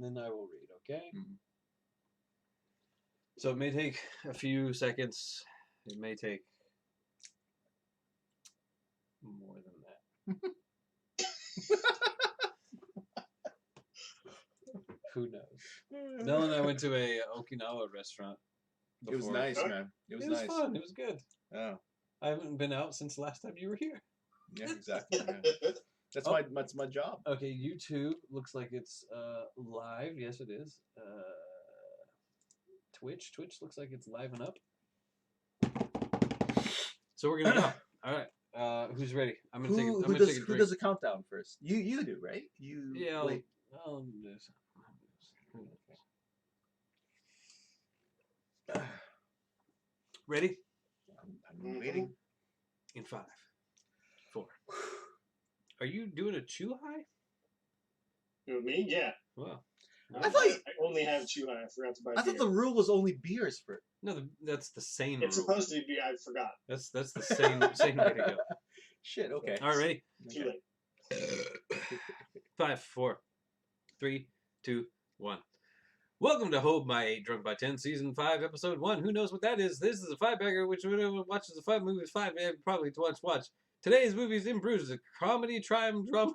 and then I will read, okay? Mm-hmm. So it may take a few seconds. It may take more than that. Who knows? Nell and I went to a Okinawa restaurant before. It was nice, man. It was nice. Fun. It was good. Oh. I haven't been out since the last time you were here. Yeah, exactly. Yeah. That's my job. Okay, YouTube looks like it's live. Yes, it is. Twitch looks like it's live and up. So we're gonna go. All right. Who's ready? I'm gonna take. I'm gonna take a drink. Who does the countdown first? You do, right? You. Yeah. Wait. I'll do this. Ready? I'm waiting. In 5, 4. Are you doing a chew high? You me? Yeah. Wow. I thought I only have chew high. I forgot to buy beer. thought the rule was only beers for. No, that's the same. It's rule. supposed to be. I forgot. That's the same way to go. Shit. Okay. All right, ready? Too late. 5, 4, 3, 2, 1. Welcome to Hold My 8 Drunk by 10, Season 5, Episode 1. Who knows what that is? This is a 5-bagger, which whoever watches the 5 movies 5, probably to watch. Today's movie is In Bruges, a comedy crime drama.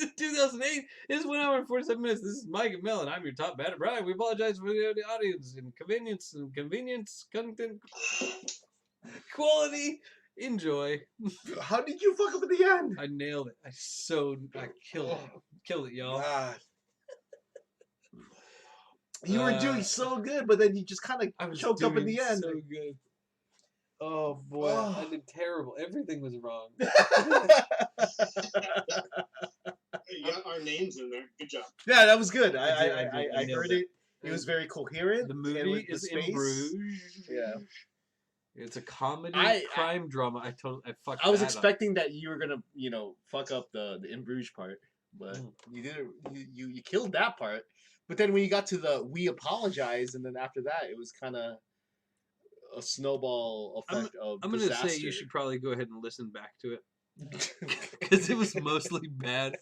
In 2008, it's 1 hour and 47 minutes. This is Mike and Mel, and I'm your top batter, Brian. We apologize for the audience and convenience, content, quality, enjoy. How did you fuck up at the end? I nailed it. I killed it. Killed it, y'all. God. You were doing so good, but then you just kind of choked up in the end. So good. Oh boy, I did terrible. Everything was wrong. You got our names in there. Good job. Yeah, that was good. I I heard it. It was very coherent. The movie is in Bruges. Yeah. It's a comedy crime drama. I was expecting that you were gonna, fuck up the In Bruges part, but you didn't. You killed that part. But then when you got to the "we apologize," and then after that, it was kind of a snowball effect of I'm disaster. gonna say you should probably go ahead and listen back to it because it was mostly bad.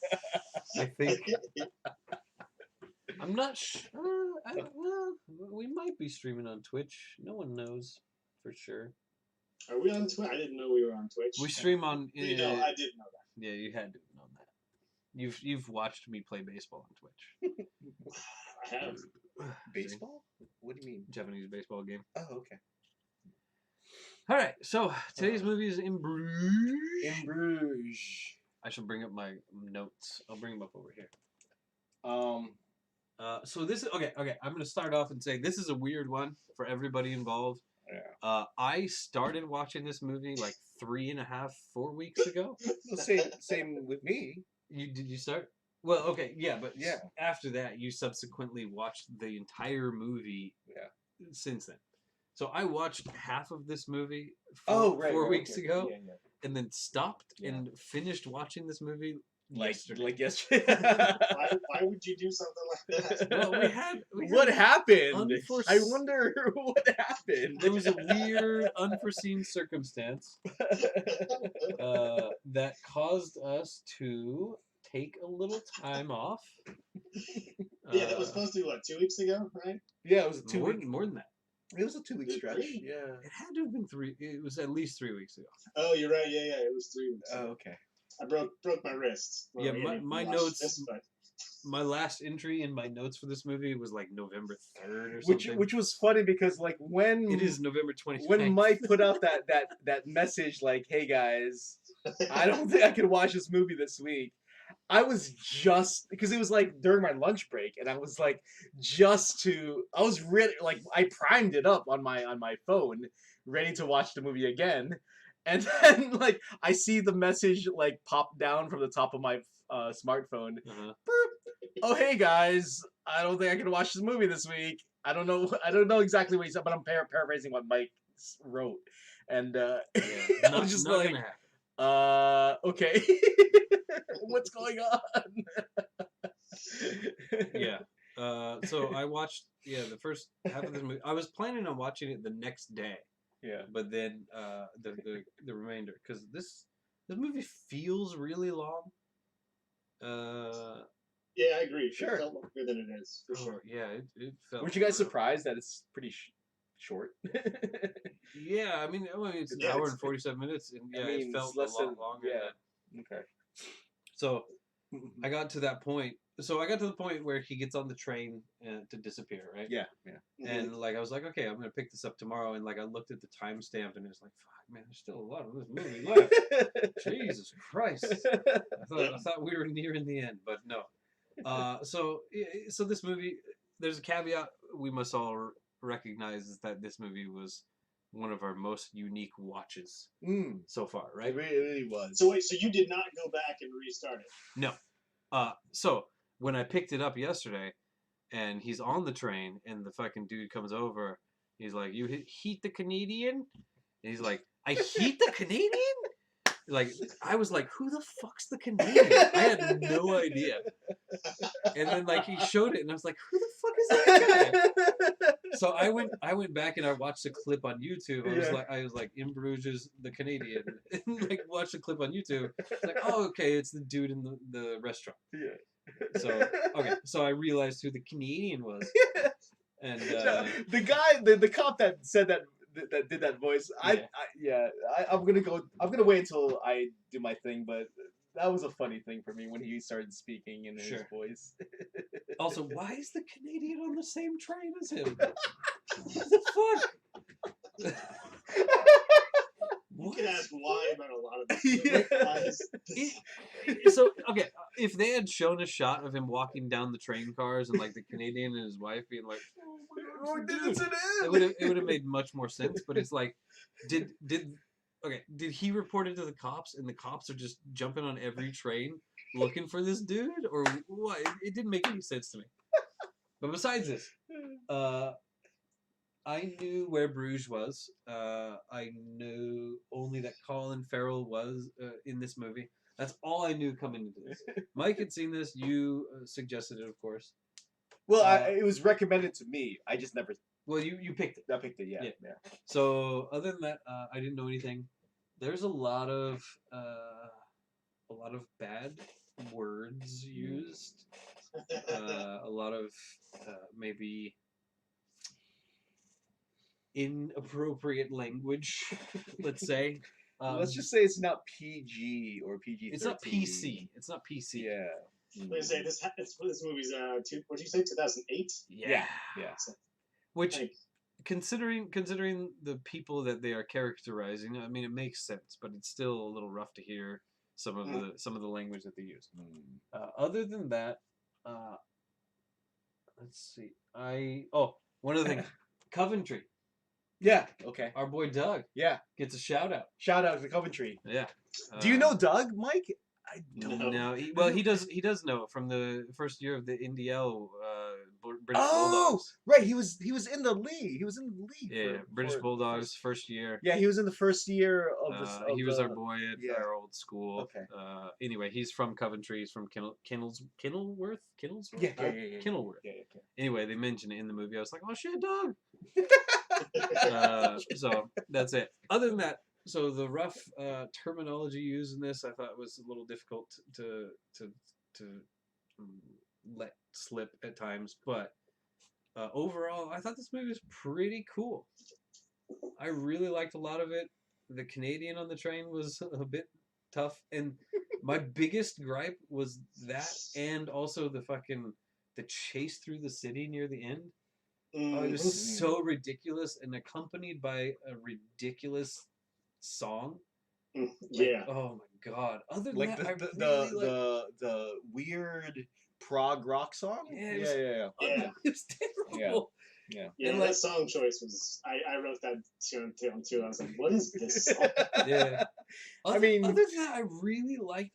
I think. I'm not sure. We might be streaming on Twitch. No one knows for sure. Are we on Twitch? I didn't know we were on Twitch. We stream on. I didn't know that. Yeah, you had to have known that. You've watched me play baseball on Twitch. I have. Baseball? What do you mean? Japanese baseball game. Oh, okay. All right, so today's movie is In Bruges. In Bruges. I should bring up my notes. I'll bring them up over here. So this is okay. I'm gonna start off and say this is a weird one for everybody involved. Yeah. I started watching this movie like 3.5, 4 weeks ago. Same with me. Did you start? Well, okay, yeah, but yeah. After that, you subsequently watched the entire movie. Yeah. Since then, so I watched half of this movie 4 4 weeks ago, and then stopped and finished watching this movie yesterday. Like yesterday. Why would you do something like that? Well, we had what happened? I I wonder what happened. There was a weird, unforeseen circumstance that caused us to take a little time off. Yeah, that was supposed to be, 2 weeks ago, right? Yeah, it was 2 weeks. More than that. It was a 2 week stretch. Really? Yeah. It had to have been 3. It was at least 3 weeks ago. Oh, you're right. Yeah, it was 3 weeks. Oh, okay. I broke my wrist. Yeah, my notes. My last entry in my notes for this movie was like November 3rd or something. Which was funny because when it is November 29th. When Mike put out that message like, "Hey guys, I don't think I can watch this movie this week." I was just because it was like during my lunch break, and I was like, I was really like I primed it up on my phone, ready to watch the movie again, and then like I see the message like pop down from the top of my smartphone. Oh hey guys, I don't think I can watch this movie this week. I don't know exactly what he said, but I'm paraphrasing what Mike wrote, and I was just like, okay. What's going on? Yeah. So I watched the first half of this movie. I was planning on watching it the next day. Yeah. But then the remainder, because this movie feels really long. Yeah, I agree. Sure. It felt longer than it is, for sure. Yeah, it felt. Weren't you guys real. surprised that it's pretty short? Yeah, I mean, it's an Yeah, hour it's- and 47 minutes, and yeah, I mean, it it's felt a less lot than- longer. yeah. Okay. So I got to that point. So I got to the point where he gets on the train to disappear, right? Yeah. And like I was like, okay, I'm gonna pick this up tomorrow. And like I looked at the timestamp, and it was like, fuck, man, there's still a lot of this movie left. Jesus Christ! I thought we were nearing the end, but no. So this movie, there's a caveat we must all recognize is that this movie was one of our most unique watches so far, right? It really was. So wait, so you did not go back and restart it? No. So when I picked it up yesterday, and he's on the train, and the fucking dude comes over, he's like, "You heat the Canadian?" And he's like, "I heat the Canadian?" Like, I was like, "Who the fuck's the Canadian?" I had no idea. And then like he showed it, and I was like, "Who the fuck is that guy?" So I went back and I watched a clip on YouTube. I was like in Bruges, the Canadian, and like watched a clip on YouTube. It's like, oh, okay, it's the dude in the restaurant. Yeah. So I realized who the Canadian was. And the guy, the cop that said that did that voice. Yeah. I'm gonna wait until I do my thing, but that was a funny thing for me when he started speaking in his Sure. voice. Also, why is the Canadian on the same train as him? What the fuck? You can ask why about a lot of this. Yeah. Why is this- So okay, if they had shown a shot of him walking down the train cars and like the Canadian and his wife being like, "Oh my God, it's a dude," it would have made much more sense. But it's like, did he report it to the cops and the cops are just jumping on every train looking for this dude, or what? It didn't make any sense to me. But besides this, I knew where Bruges was. I knew only that Colin Farrell was in this movie. That's all I knew coming into this. Mike had seen this. You suggested it, of course. Well, it was recommended to me. I just never. Well, you picked it. I picked it. Yeah. So other than that, I didn't know anything. There's a lot of bad words used. A lot of maybe inappropriate language, let's say. Let's just say it's not PG or PG. It's not PC. It's not PC. Yeah. I'm gonna say this movie's what did you say, 2008? Yeah. Which, Like, considering the people that they are characterizing, I mean, it makes sense, but it's still a little rough to hear some of the language that they use. Other than that, let's see. One other thing, Coventry. Yeah. Okay. Our boy Doug. Yeah. Gets a shout out. Shout out to Coventry. Yeah. Do you know Doug, Mike? I don't know. No. He does know from the first year of the NDL British Oh, Bulldogs. right. He was in the league. He was in the league. Yeah, British Bulldogs first year. Yeah, he was in the first year of this. He was our boy at our old school. Okay. Anyway, he's from Coventry. He's from Kenilworth. Yeah. Kenilworth. Yeah. Anyway, they mentioned it in the movie. I was like, oh shit, Doug. So that's it. Other than that, so the rough terminology used in this, I thought was a little difficult to let slip at times, but overall, I thought this movie was pretty cool. I really liked a lot of it. The Canadian on the train was a bit tough, and my biggest gripe was that, and also the chase through the city near the end. Oh, it was so ridiculous and accompanied by a ridiculous song. Yeah. Oh my god. Other than Like that, the weird prog rock song. Yeah, Yeah. it was terrible. Yeah. Yeah, And, that like- song choice was. I wrote that down too. I was like, what is this song? Yeah. I mean- other than that, I really liked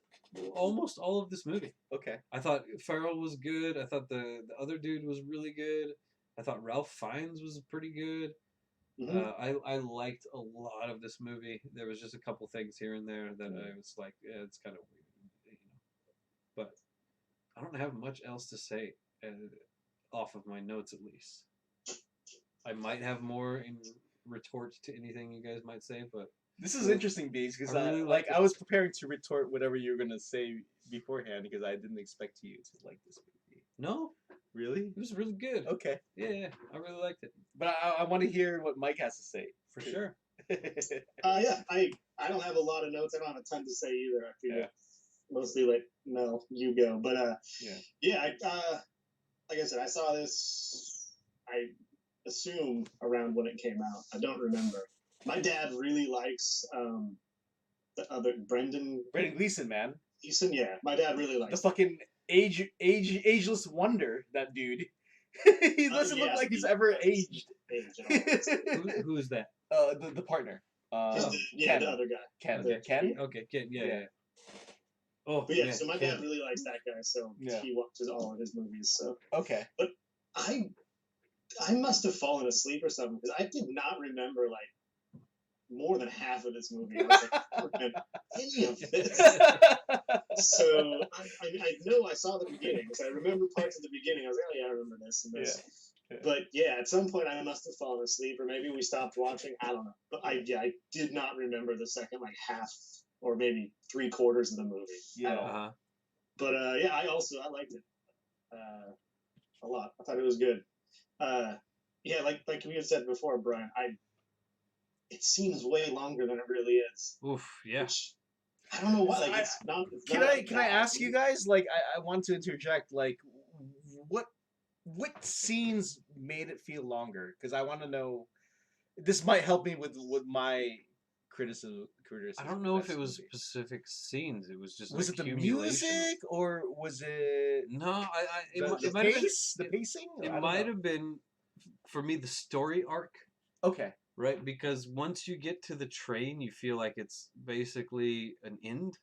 almost all of this movie. Okay. I thought Farrell was good. I thought the other dude was really good. I thought Ralph Fiennes was pretty good. Mhm. I liked a lot of this movie. There was just a couple things here and there that I was like, yeah, it's kind of weird, But I don't have much else to say off of my notes, at least. I might have more in retort to anything you guys might say, but This is interesting, Bees, because I really liked I was preparing to retort whatever you were gonna say beforehand because I didn't expect you to like this movie. No, Really? it was really good. Okay. Yeah, I really liked it But I want to hear what Mike has to say. for sure. Yeah, I don't have a lot of notes. I don't have a ton to say either. I feel Yeah. mostly like Mel, you go. But Yeah. like I said, I saw this. I assume around when it came out. I don't remember. My dad really likes the other Brendan Brendan Gleeson, man. Gleeson. Yeah, my dad really The likes fucking ageless wonder, that dude. He doesn't look like he's ever aged. age at all. Who is that? The partner. Just Ken. the other guy. Ken. Okay. Ken? Okay, Ken. Yeah, Yeah. yeah. Oh, But yeah, man, so my Ken. dad really likes that guy, so Yeah. he watches all of his movies. So Okay. I must have fallen asleep or something because I did not remember like more than half of this movie. I was like, I don't remember any of this. So I know I saw the beginning because I remember parts of the beginning. I was like, oh yeah, I remember this and this. Yeah. But yeah, at some point I must have fallen asleep, or maybe we stopped watching. I don't know. But I did not remember the second like half or maybe 3/4 of the movie at all. Uh-huh. But yeah, I liked it a lot. I thought it was good. Yeah, like we had said before, Brian. It seems way longer than it really is. Oof, yeah. Which, I don't know why. Like, it's not. It's Can not I ask you guys? Like, I want to interject. Like, what scenes made it feel longer? Because I want to know. This might help me with my criticism. I don't know of if it this was movie. specific scenes. It was just Was it the accumulation. music or was it No, it the might have been. pace? The pacing? It I don't might know. have been, for me, the story arc, Okay. right? Because once you get to the train, you feel like it's basically an end.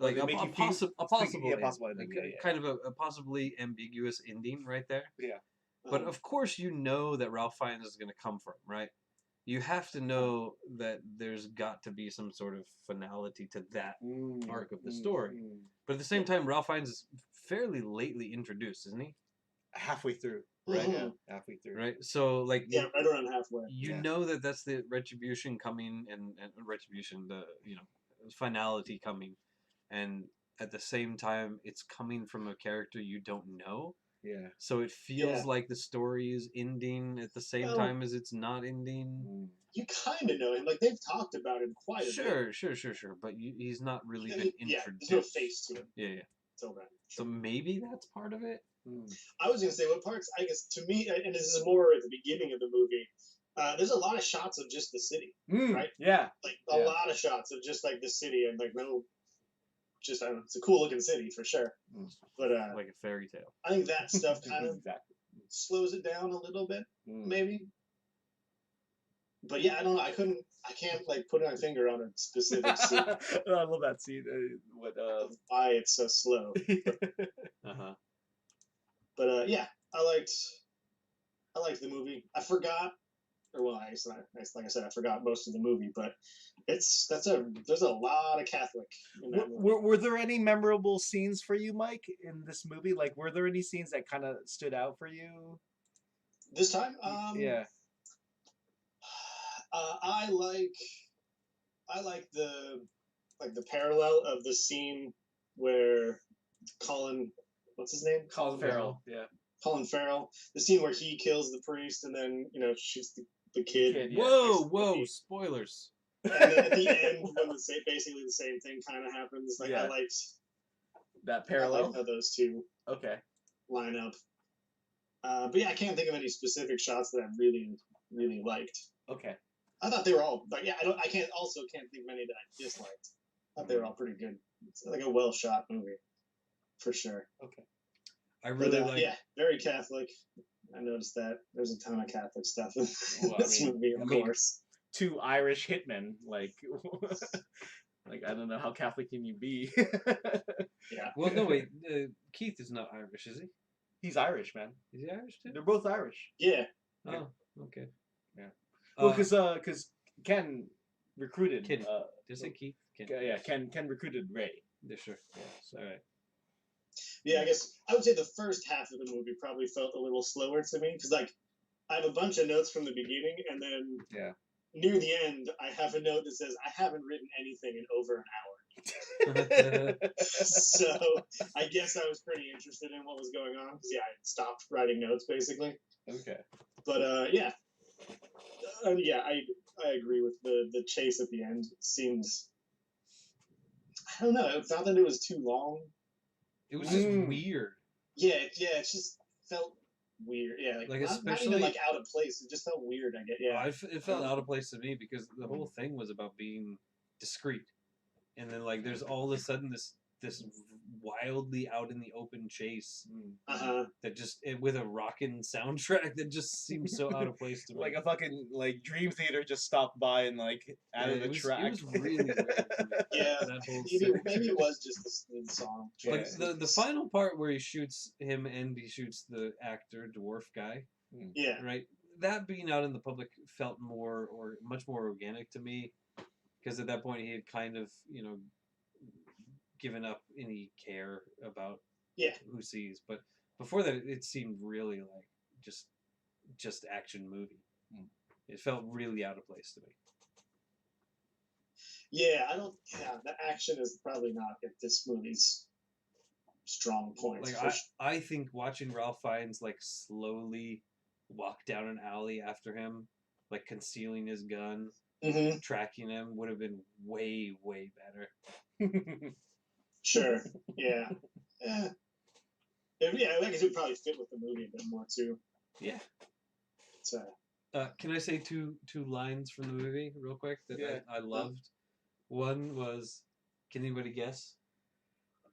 Like they a, make a, you feel- possi- a possible yeah, end. possible ending, Like, yeah. kind of a possibly ambiguous ending right there. Yeah. But of course, you know that Ralph Fiennes is going to come from, right? You have to know that there's got to be some sort of finality to that arc of the story. But at the same time, Ralph Fiennes is fairly lately introduced, isn't he? Halfway through. Right. Mhm. Yeah. Halfway through. Right. So like, Yeah, right around halfway. you Yeah. know that that's the retribution coming, and retribution, the finality coming, and at the same time, it's coming from a character you don't know. Yeah. So it feels Yeah. like the story is ending at the same Well, time as it's not ending. You kind of know him. Like they've talked about him quite a bit. Sure. But he's not really I been mean, yeah, introduced. there's no face to him Yeah. till then. So maybe that's part of it. I was gonna say what parts. I guess to me, and this is more at the beginning of the movie. There's a lot of shots of just the city, right? Yeah. Like a lot of shots of just like the city and like no, just I don't know, it's a cool looking city for sure. But Like a fairy tale. I think that stuff kind of Exactly. slows it down a little bit, maybe. But yeah, I don't know. I can't like put my finger on a specific scene I love that scene. of why it's so slow. Uh-huh. But yeah, I liked the movie. I forgot, or well, like I said, I forgot most of the movie. But there's a lot of Catholic in that movie. Were there any memorable scenes for you, Mike, in this movie? Like, were there any scenes that kind of stood out for you? This time, Yeah. I like the parallel of the scene where Colin, what's his name? Colin Farrell. Yeah. Colin Farrell. The scene where he kills the priest and then shoots the kid. Kid, yeah. Whoa! Spoilers. And then at the end, when basically the same thing kind of happens. Like Yeah. I liked That I parallel. liked how those two Okay. line up. But yeah, I can't think of any specific shots that I really, really liked. Okay. I thought they were all, but yeah, I can't think many that I disliked. I thought they were all pretty good. It's like a well shot movie, for sure. Okay. I really like. Yeah, very Catholic. I noticed that there's a ton of Catholic stuff in Well, I this mean- movie, of I mean- course. 2 Irish hitmen, like, like I don't know how Catholic can you be? Yeah. Well, no wait. Keith is not Irish, is he? He's Irish, man. Is he Irish too? They're both Irish. Yeah. Oh, okay. Yeah. Well, Uh, because Ken recruited. Kenny. Did I say Keith? Ken recruited Ray. Yeah, sure. Yeah. All right. Yeah, I guess I would say the first half of the movie probably felt a little slower to me because, like, I have a bunch of notes from the beginning, and then near the end, I have a note that says I haven't written anything in over an hour. So I guess I was pretty interested in what was going on because I had stopped writing notes basically. Okay. But I agree with the chase at the end. Seemed, I don't know. I thought that it was too long. It was just weird. Yeah, it just felt weird. Yeah, Like, not even especially- like out of place. It just felt weird. I get. Yeah, It felt out of place to me because the whole thing was about being discreet, and then like there's all of a sudden this wildly out in the open chase that just with a rockin' soundtrack that just seems so out of place to me. Like a fucking like Dream Theater just stopped by and like added a track. It was really weird to me. Yeah, That whole maybe it was just the song. Like Yeah. the final part where he shoots him and he shoots the actor dwarf guy. Yeah. Right. That being out in the public felt much more organic to me, because at that point he had kind of given up any care about who sees. But before that, it seemed really like just action movie. It felt really out of place to me. Yeah, I don't. Yeah, the action is probably not this movie's strong point. Like I think watching Ralph Fiennes like slowly walk down an alley after him, like concealing his gun, tracking him, would have been way better. Sure. Yeah. Yeah. I guess it would probably fit with the movie a bit more too. Yeah. So. Can I say two lines from the movie real quick that I loved? One was, can anybody guess?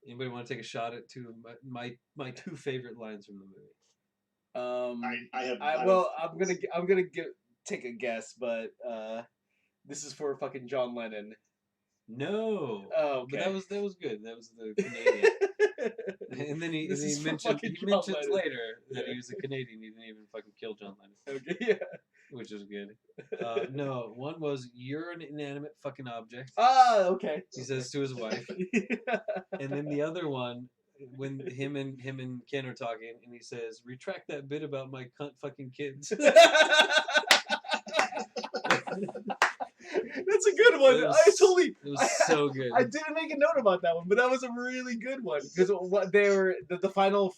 Anybody want to take a shot at two of my two favorite lines from the movie? I'm gonna take a guess, but this is for fucking John Lennon. No. Oh, okay. But that was good. That was the Canadian. And then he mentions later that he was a Canadian. He didn't even fucking kill John Lennon. Okay, yeah. Which is good. No, one was, "You're an inanimate fucking object." Ah, okay. He says to his wife. And then the other one, when him and Ken are talking, and he says, "Retract that bit about my cunt fucking kids." That's a good one. It was so good. I didn't make a note about that one, but that was a really good one because they were the final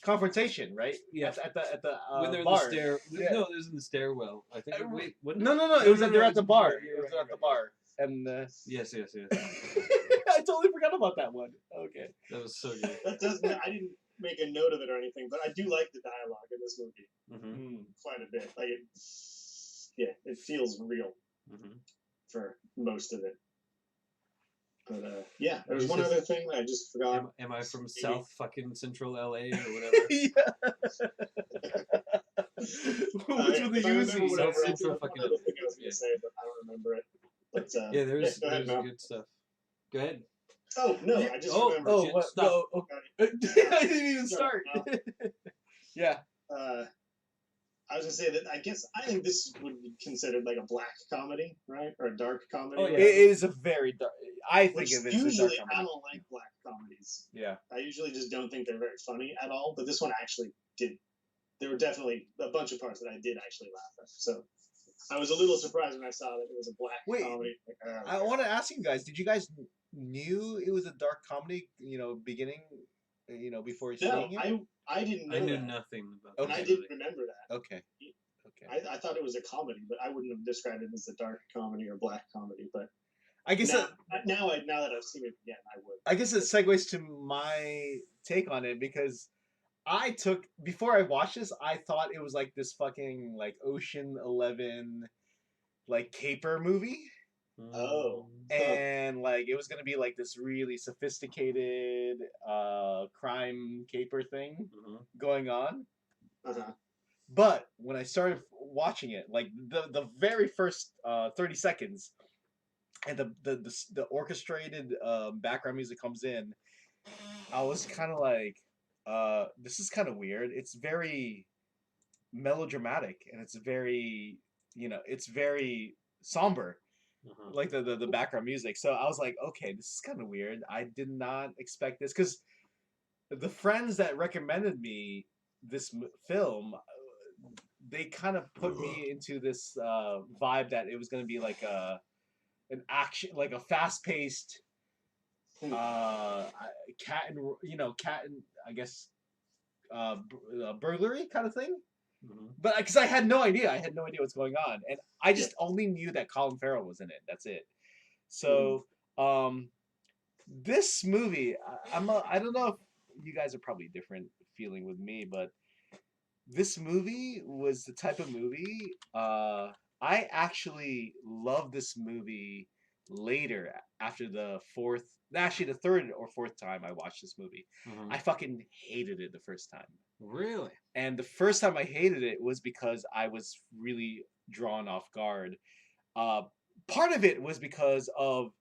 confrontation, right? Yeah. At the when they're bar. in the stair. Yeah. No, it was in the stairwell. I think. Wait, what? No. It was they're at the bar. It was at the bar, and Yes. I totally forgot about that one. Okay. That was so good. That doesn't. I didn't make a note of it or anything, but I do like the dialogue in this movie quite a bit. Like it feels real for most of it. But there was one other thing that I just forgot. Am I from South fucking Central LA or whatever? Which one they using? South Central fucking. I was gonna say, but I don't remember it. But there's Mel. good stuff. Go ahead. Oh no, I just remembered. Stop. I didn't even start. Yeah. I was gonna say that I think this would be considered like a black comedy, right, or a dark comedy. Oh yeah, it is a very dark. I think of it as a dark usually comedy. I don't like black comedies. Yeah. I usually just don't think they're very funny at all. But this one actually did. There were definitely a bunch of parts that I did actually laugh at. So I was a little surprised when I saw that it was a black comedy. Like, I want to ask you guys: did you guys knew it was a dark comedy? Beginning. Before seeing it. I didn't know. I knew that. nothing about. And I didn't remember that. Okay. I thought it was a comedy, but I wouldn't have described it as a dark comedy or black comedy. But I guess now that I've seen it again, I would. I guess it segues to my take on it because before I watched this, I thought it was like this fucking like Ocean 11 like caper movie. Oh. And like it was gonna be like this really sophisticated crime caper thing going on. But when I started watching it, like the very first 30 seconds, and the orchestrated background music comes in, I was kind of like, this is kind of weird. It's very melodramatic, and it's very, it's very somber. Like the background music. So I was like, okay, this is kind of weird. I did not expect this because the friends that recommended me this film, they kind of put me into this vibe that it was going to be like an action, like a fast-paced cat and I guess burglary kind of thing. Mhm. But because I had no idea, what's going on, and I just only knew that Colin Farrell was in it. That's it. So, this movie, I don't know if you guys are probably different feeling with me, but this movie was the type of movie. I actually loved this movie later after the third or fourth time I watched this movie. Mhm. I fucking hated it the first time. Really? And the first time I hated it was because I was really drawn off guard. Part of it was because of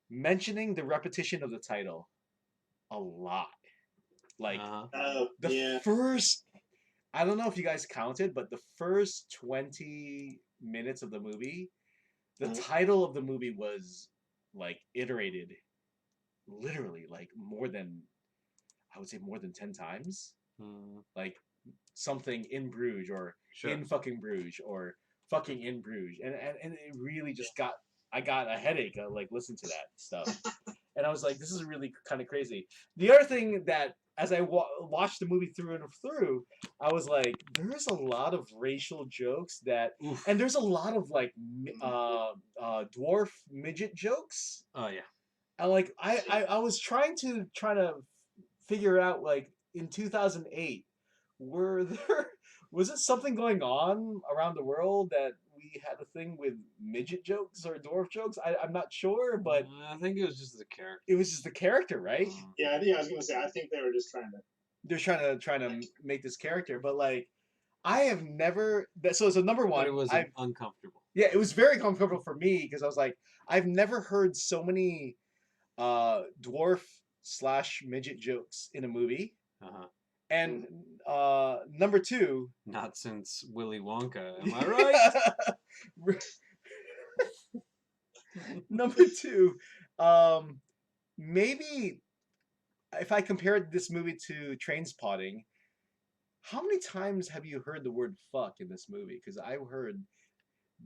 mentioning the repetition of the title a lot. Like the first, I don't know if you guys counted, but the first 20 minutes of the movie, the title of the movie was like iterated literally like I would say more than 10 times. Like something in Bruges or in fucking Bruges or fucking in Bruges. And it really just I got a headache like listening to that stuff. And I was like, this is really kind of crazy. The other thing that as I watched the movie through and through, I was like, there's a lot of racial jokes and there's a lot of like dwarf midget jokes. Oh yeah. And like I was trying to figure out like in 2008, was it something going on around the world that we had a thing with midget jokes or dwarf jokes? I'm not sure, but I think it was just the character. It was just the character, right? Yeah, I was gonna say. I think they were just trying to make this character, but like I have never. So number one, but it was uncomfortable. Yeah, it was very comfortable for me because I was like, I've never heard so many dwarf / midget jokes in a movie. And number two, not since Willy Wonka, am I right? Number two, maybe if I compared this movie to Trainspotting, how many times have you heard the word fuck in this movie? Because I heard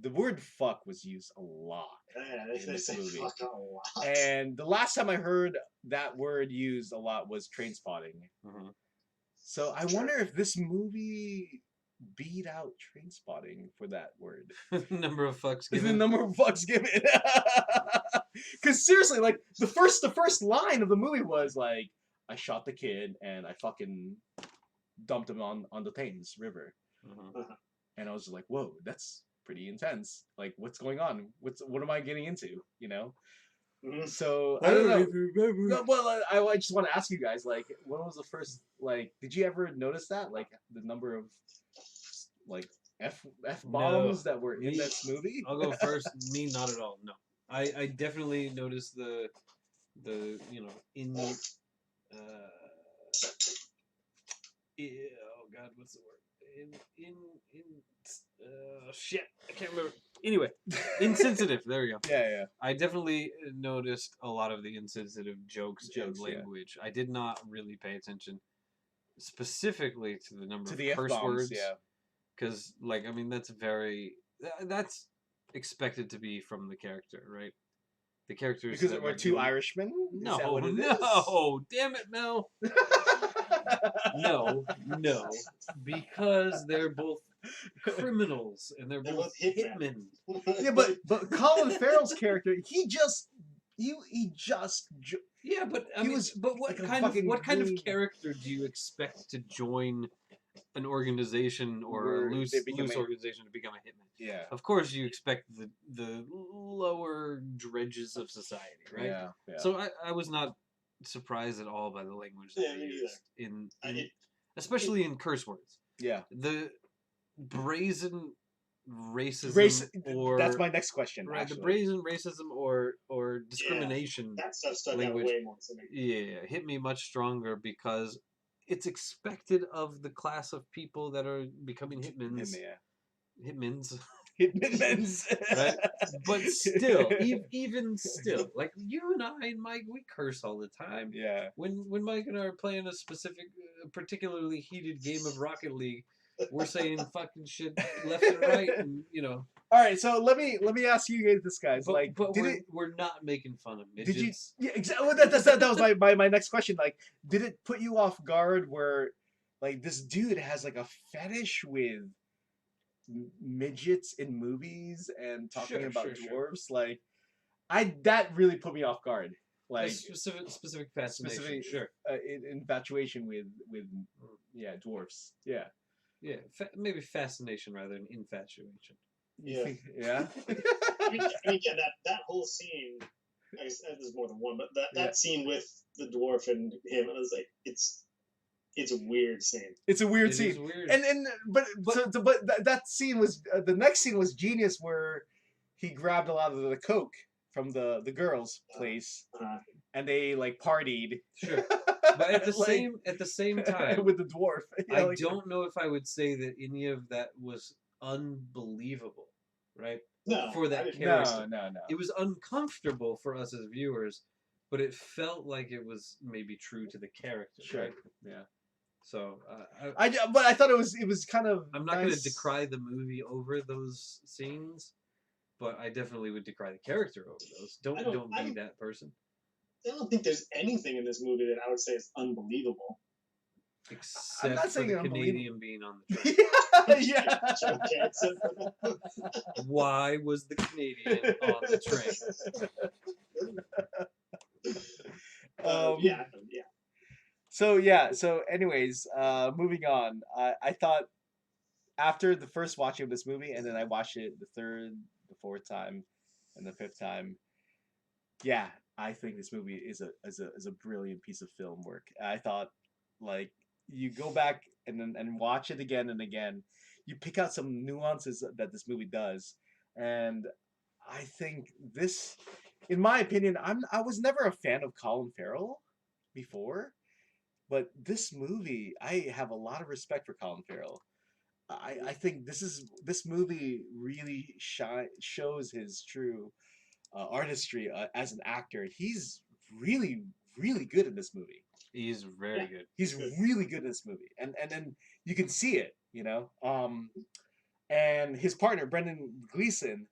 the word fuck was used a lot in this movie. Fuck a lot. And the last time I heard that word used a lot was Trainspotting. So I wonder if this movie beat out Trainspotting for that word. Number of fucks The given. number of fucks given. Because seriously, like the first line of the movie was like, I shot the kid and I fucking dumped him on the Thames River. And I was just like, whoa, that's pretty intense. Like, what's going on? What am I getting into? You know? So I don't know. No, well, I just want to ask you guys, like, when was the first, like, did you ever notice that, like, the number of, like, f bombs that were in this movie? I'll go first. Me, not at all. No, I definitely noticed the in oh god, what's the word? Shit, I can't remember. Anyway, insensitive. There we go. Yeah. I definitely noticed a lot of the insensitive jokes and language. I did not really pay attention specifically to the number of curse words. Yeah. Because, like, I mean, that's expected to be from the character, right? The characters because we're two Irishmen. No, is that what it no, damn it, no. No, because they're both criminals and they're both hitmen. Yeah, but Colin Farrell's character, he just. Yeah, but I mean, but what kind of character do you expect to join an organization or a loose organization to become a hitman? Yeah. Of course, you expect the lower dredges of society, right? Yeah. So I was not surprised at all by the language that they used in especially in curse words. Yeah. The brazen racism or that's my next question. Right, actually. the brazen racism or discrimination. That stuff stuck language, out way more to me. Yeah, hit me much stronger because it's expected of the class of people that are becoming hitmans. Hitmans. Hitmans. Right? But still, even still, like you and I and Mike, we curse all the time. Yeah. When Mike and I are playing a particularly heated game of Rocket League, we're saying fucking shit left and right, and you know. All right, so let me ask you guys this, guys. Like, but did we're not making fun of did you? midgets. Yeah, exactly. That was my next question. Like, did it put you off guard where, like, this dude has like a fetish with midgets in movies and talking Sure, about sure. dwarves? Like, that really put me off guard. A Like, specific fascination. specific Sure. infatuation with dwarfs. Yeah. Yeah, maybe fascination rather than infatuation. Yeah. Yeah. I mean, yeah, that whole scene. I guess there's more than one, but that scene with the dwarf and him, I was like, it's a weird scene. It's a weird It scene. is weird. But that scene was the next scene was genius where he grabbed a lot of the coke from the girls' place and they like partied. Sure. But at the same time with the dwarf. I don't know if I would say that any of that was unbelievable, right? No, For that I character. No. It was uncomfortable for us as viewers, but it felt like it was maybe true to the character, Sure. right? Yeah. So but I thought it was kind of. I'm not going to decry the movie over those scenes, but I definitely would decry the character over those. Don't be that person. I don't think there's anything in this movie that I would say is unbelievable. Except for the Canadian being on the train. Yeah. Why was the Canadian on the train? Yeah. So anyways, moving on. I thought after the first watching of this movie, and then I watched it the third, the fourth time, and the fifth time. Yeah, I think this movie is a brilliant piece of film work. I thought, like, you go back and watch it again and again, you pick out some nuances that this movie does, and I think this, in my opinion, I was never a fan of Colin Farrell before, but this movie, I have a lot of respect for Colin Farrell. I think this movie really shows his true artistry as an actor. He's really good in this movie. He's very good. He's really good in this movie, and then you can see it, you know. And his partner Brendan Gleeson,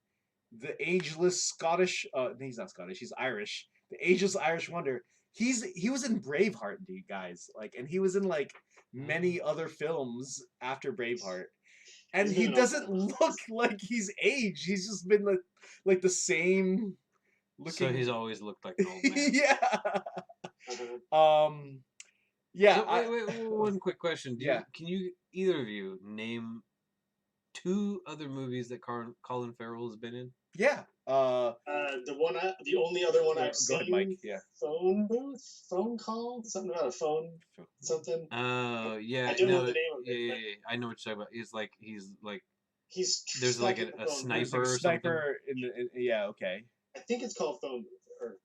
the ageless Scottish. He's not Scottish. He's Irish. The ageless Irish wonder. He was in Braveheart, guys. Like, and he was in like many other films after Braveheart. And he doesn't look like he's aged. He's just been like the same looking. So he's always looked like an old man. Yeah. Yeah. So wait, one quick question. Can you either of you name 2 other movies that Colin Farrell has been in? Yeah. The only other one I've seen. Go ahead, Mike. Yeah. Phone booth, phone call, something about a phone, something. Oh yeah. I don't know the name of it. Yeah. I know what you're talking about. He's he's there's like a sniper or something. Yeah. Okay. I think it's called phone booth.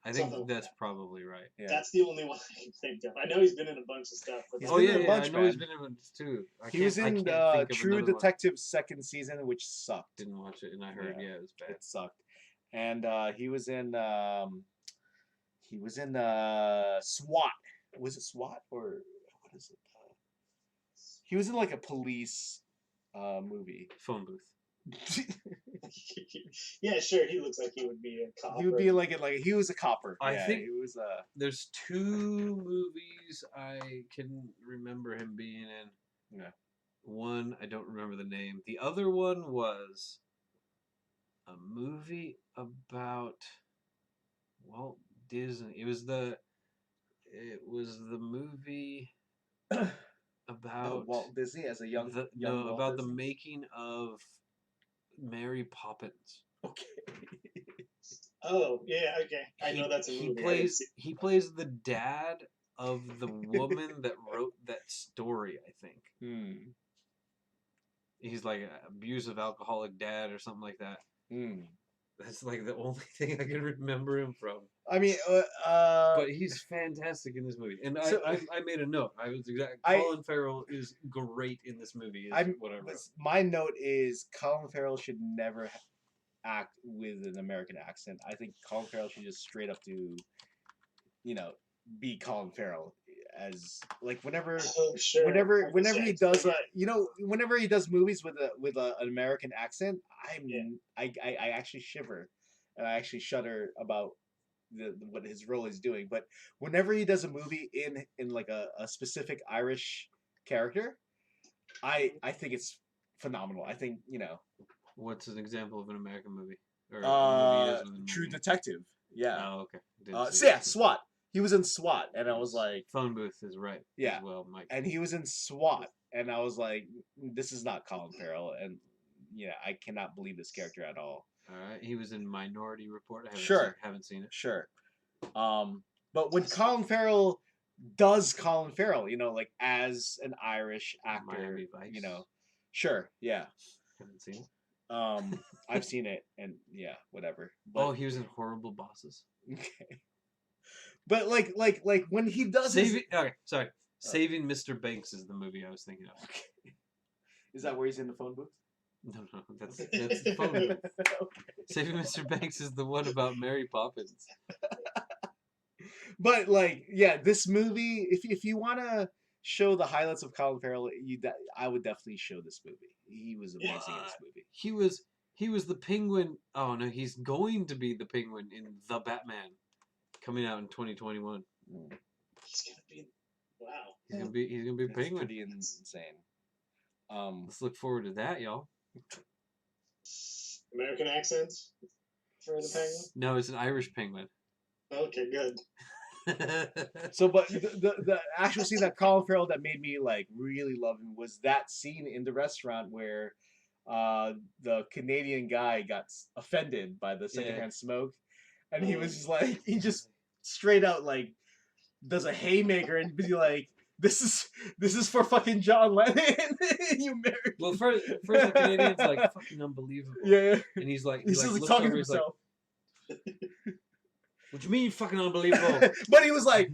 I think that's probably right. Yeah. That's the only one I can think of. I know he's been in a bunch of stuff. But He's I know he's man. been in a bunch too. He was in True Detective's second season, which sucked. Didn't watch it, and I heard it was bad. It sucked. And he was in SWAT. Was it SWAT or what is it? He was in like a police movie. Phone booth. Yeah, sure. He looks like he would be a cop. He would be like he was a copper. I think he was. There's 2 movies I can remember him being in. Yeah. One I don't remember the name. The other one was a movie about Walt Disney. It was the movie about Walt Disney as a young about Disney? the making of Mary Poppins. Okay. Oh yeah, okay. I know that's a movie. He plays the dad of the woman that wrote that story. I think. He's like an abusive alcoholic dad or something like that. That's like the only thing I can remember him from. I mean, but he's fantastic in this movie, and I made a note. Colin Farrell is great in this movie. My note is Colin Farrell should never act with an American accent. I think Colin Farrell should just straight up do, be Colin Farrell. as like whenever Oh, sure. whenever Michael he Jackson, does yeah. whenever he does movies with an American accent, Yeah. I actually shiver, and I actually shudder about what his role is doing. But whenever he does a movie in like a specific Irish character, I think it's phenomenal. I think What's an example of an American movie? Or a movie he does with a True movie? Detective. Yeah. Oh, okay. Didn't see So yeah, it. SWAT. He was in SWAT, and I was Yes. like, Phone booth is right Yeah. as well, Mike. and he was in SWAT, and I was like, this is not Colin Farrell, and I cannot believe this character at all. All right. He was in Minority Report. I Sure. haven't seen it. Sure. But when Colin Farrell does Colin Farrell, like as an Irish actor, Miami Vice. Sure, yeah. Haven't seen it. I've seen it, and yeah, whatever. But, Oh, he was in Horrible Bosses. okay. But like when he does Okay, sorry. Saving Mr. Banks is the movie I was thinking of. Okay. Is that where he's in the phone booth? No, that's the phone booth. Okay. Saving Mr. Banks is the one about Mary Poppins. But this movie, if you want to show the highlights of Colin Farrell, I would definitely show this movie. He was amazing in this movie. He was the Penguin. Oh no, he's going to be the Penguin in The Batman, coming out in 2021. He's gonna be. Wow. He's gonna be That's Penguin. pretty insane. Let's look forward to that, y'all. American accent for the Penguin. No, it's an Irish Penguin. Okay, good. So, but the actual scene that Colin Farrell that made me like really love him was that scene in the restaurant where the Canadian guy got offended by the secondhand smoke, and he was just like, he just straight out like does a haymaker and be like, this is for fucking John Lennon, you American. Well, first the Canadian's like fucking unbelievable. Yeah. And he's like He's looks talking over, to he's like, himself. what do you mean fucking unbelievable? But he was like,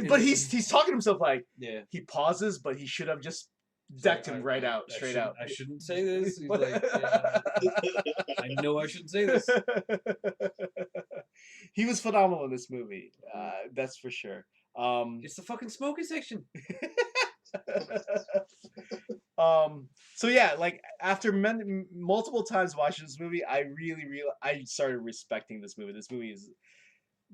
but he's talking to himself like, Yeah. he pauses, but he should have just decked him straight out. I shouldn't say this. He's like, yeah, I know I shouldn't say this. He was phenomenal in this movie. That's for sure. It's the fucking smoking section. So yeah, like after multiple times watching this movie, I I started respecting this movie. This movie is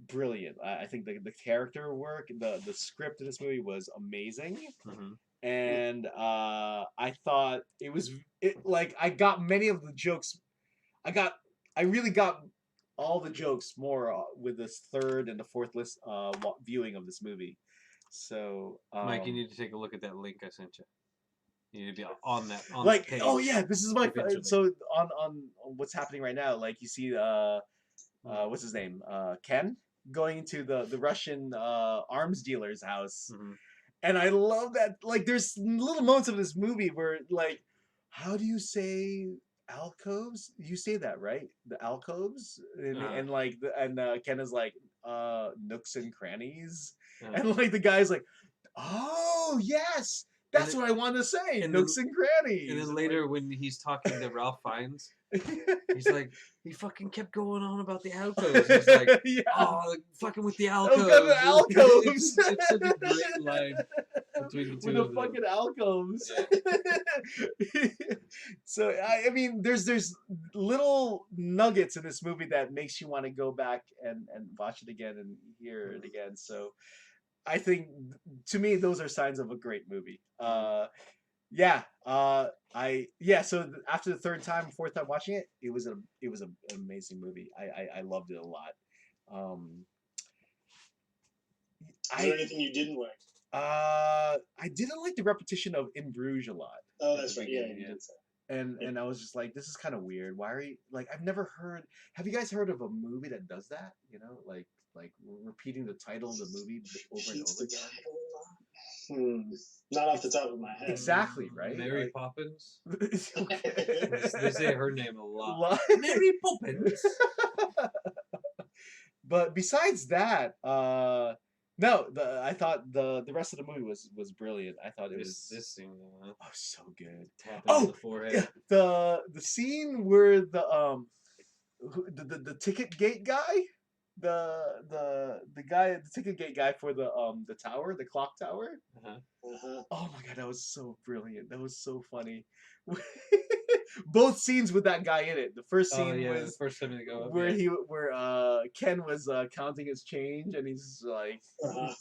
brilliant. I think the character work, the script in this movie was amazing. Mm-hmm. And I thought I got many of the jokes. I really got all the jokes more with this third and the fourth viewing of this movie. So Mike, you need to take a look at that link I sent you. You need to be on that page. Oh yeah, this is my eventually. so on what's happening right now. Like you see what's his name, Ken going to the Russian arms dealer's house. Mm-hmm. And I love that, like, there's little moments of this movie where, like, how do you say alcoves? You say that, right? The alcoves? And Ken is like, nooks and crannies. And, like, the guy's like, oh, yes! That's what I want to say, nooks and crannies. And then later when he's talking to Ralph Fiennes, he's like, he fucking kept going on about the alcoves. He's like, like, fucking with the alcoves. The alcoves. It's such a great line between the two with of the them. fucking alcoves. Yeah. So I mean, there's little nuggets in this movie that makes you want to go back and watch it again and hear it again. So I think, to me, those are signs of a great movie. So after the third time, fourth time watching it, it was an amazing movie. I loved it a lot. Is there anything you didn't like? I didn't like the repetition of In Bruges a lot. Oh, that's right. Yeah, you did say. And I was just like, this is kind of weird. Why are you like? I've never heard. Have you guys heard of a movie that does that? You know, like repeating the title of the movie over and over again. Not off the top of my head. Exactly, right? Mary Poppins. They say her name a lot. Mary Poppins. But besides that, I thought the rest of the movie was brilliant. I thought it was this scene. So good. Tapping on the forehead. Yeah, the scene where the ticket gate guy, the guy, the ticket gate guy for the tower, the clock tower. Uh-huh. Oh my god, that was so brilliant. That was so funny. Both scenes with that guy in it. The first Oh scene yeah, the was first time they go up. where Yeah. Ken was counting his change, and he's like, Uh-huh.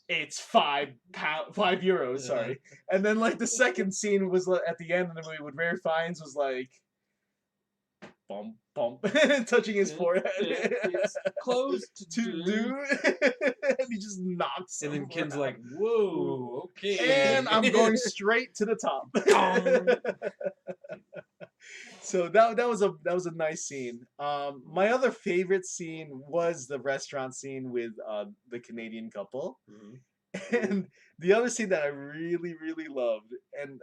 it's €5, sorry. And then like the second scene was at the end of the movie when Ray Fiennes was like, bump bump, touching his forehead. It's close to do, and he just knocks And him then Ken's around. like, "Whoa, okay." And I'm going straight to the top. So that was a nice scene. My other favorite scene was the restaurant scene with the Canadian couple. Mhm. And the other scene that I really, really loved, and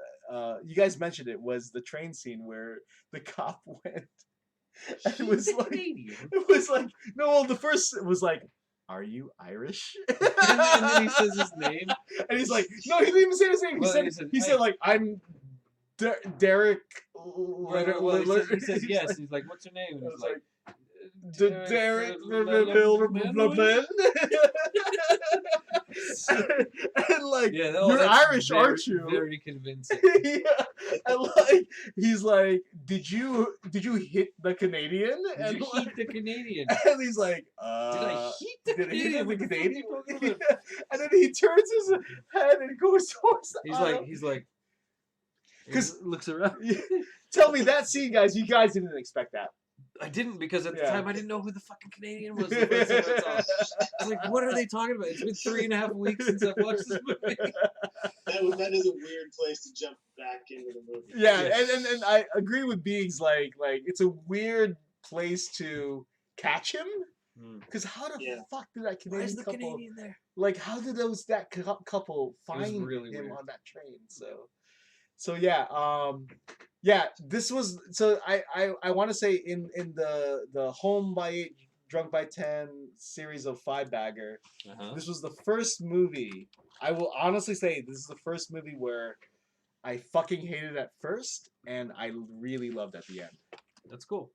you guys mentioned it, was the train scene where the cop went. And it was like, no. Well, the first was like, "Are you Irish?" And then he says his name. And he's like, "No, he didn't even say his name. Well, He said like, I'm Derek." He says yes. Like, He's like, "What's your name?" And I he's was like, Derek Lelebelebelebelebel. and like, Yeah, you're Irish, very, aren't you? Very convincing. Yeah, and like he's like, did you hit the Canadian? Did And you like, heat the Canadian? and he's like, Did I heat the did I Canadian? hit the What the fuck are Canadian? you talking about? Yeah. And then he turns his head and goes towards the aisle. He's like, because looks around. Tell me that scene, guys. You guys didn't expect that. I didn't, because at the Yeah. time I didn't know who the fucking Canadian was. The first time I saw it. I was like, what are they talking about? It's been 3.5 weeks since I've watched this movie. That is a weird place to jump back into the movie. Yeah, Yeah. and I agree with Beegs. Like it's a weird place to catch him. Because how the Yeah. fuck did that Why is Canadian the couple? Canadian there? Like, how did that couple find really him weird. on that train? So yeah, yeah. This was so I want to say in the Home by 8, Drunk by 10 series of 5-bagger. This was the first movie. I will honestly say this is the first movie where I fucking hated at first and I really loved at the end. That's cool.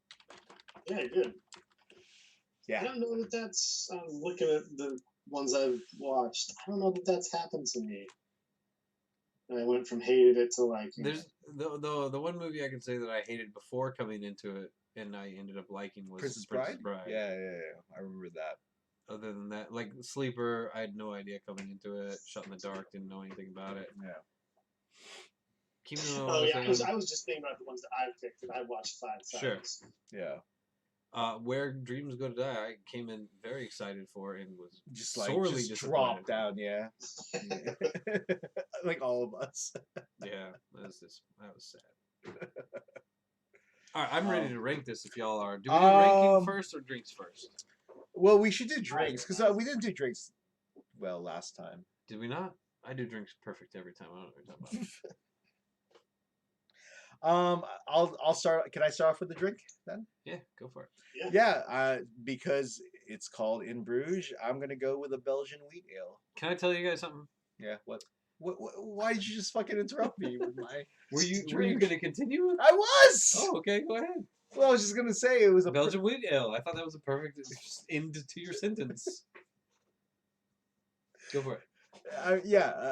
Yeah, good. I Yeah. don't know that that's. I'm looking at the ones I've watched. I don't know that that's happened to me. And I went from hated it to like. There's the one movie I can say that I hated before coming into it and I ended up liking was Princess Bride. Yeah. I remember that. Other than that, like Sleeper, I had no idea coming into it. Shut in the Dark, didn't know anything about it. Yeah. Oh yeah, I was just thinking about the ones that I've picked, and I've watched 5 times. Sure. Yeah. Where Dreams Go to Die, I came in very excited for and was Just like sorely just disappointed. dropped down, yeah. Like all of us. Yeah, that was sad. All right, I'm ready to rank this if y'all are. Do we do ranking first or drinks first? Well, we should do drinks because we didn't do drinks well last time. Did we not? I do drinks perfect every time. I don't know what you're talking about. I'll start. Can I start off with the drink then? Yeah, go for it. Yeah. Because it's called In Bruges, I'm gonna go with a Belgian wheat ale. Can I tell you guys something? Yeah. What? Why did you just fucking interrupt me with my? Were you drink? going to continue? I was. Oh, okay. Go ahead. Well, I was just gonna say it was a Belgian wheat ale. I thought that was a perfect end to your sentence. Go for it.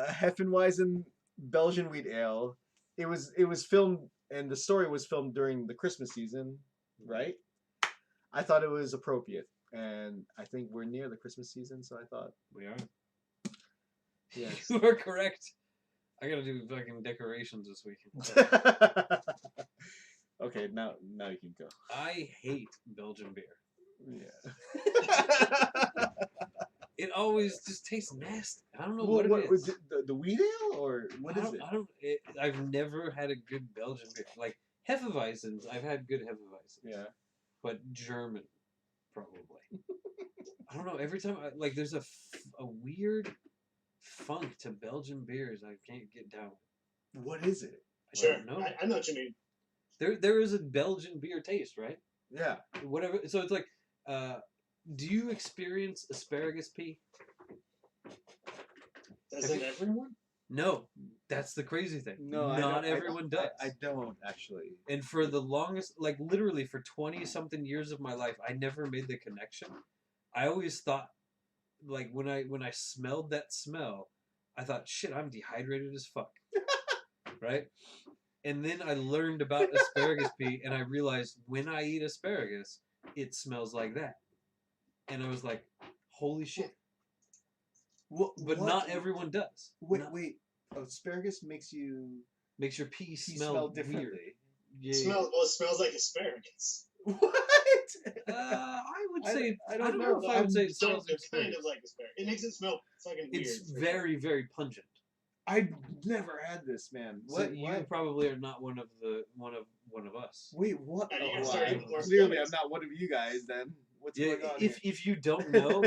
Heffenweizen Belgian wheat ale. It was filmed, and the story was filmed during the Christmas season, right? I thought it was appropriate, and I think we're near the Christmas season, so I thought We are. yeah. You are correct. I gotta do fucking decorations this weekend. Okay, now you can go. I hate Belgian beer. Yeah. It always just tastes nasty. I don't know What what it was is. it? The wheat ale or what is it? I've never had a good Belgian beer. Like Hefeweizens, I've had good Hefeweizens. Yeah. But German, probably. I don't know. Every time, there's a weird funk to Belgian beers I can't get down. What is it? Sure. I don't know. I know what you mean. There is a Belgian beer taste, right? Yeah. Whatever. So it's like, do you experience asparagus pea? Doesn't everyone? No, that's the crazy thing. No, not everyone does. I don't actually. And for the longest, literally for 20-something years of my life, I never made the connection. I always thought, like when I smelled that smell, I thought, shit, I'm dehydrated as fuck, right? And then I learned about asparagus pea, and I realized when I eat asparagus, it smells like that, and I was like, holy shit! But not everyone does. Wait. Asparagus makes Makes your pea smell weird. differently. Yeah. It smells like asparagus. What? I would say I I don't don't know if know. I would say it It's smells like kind asparagus. of like asparagus. It makes it smell fucking weird. It's for very very pungent. I've never had this, man. So What? you probably are not one of us. Wait, what? Now you Oh, gotta start eating more clearly, I'm asparagus. not one of you guys. Then what's Yeah, going on if you don't know,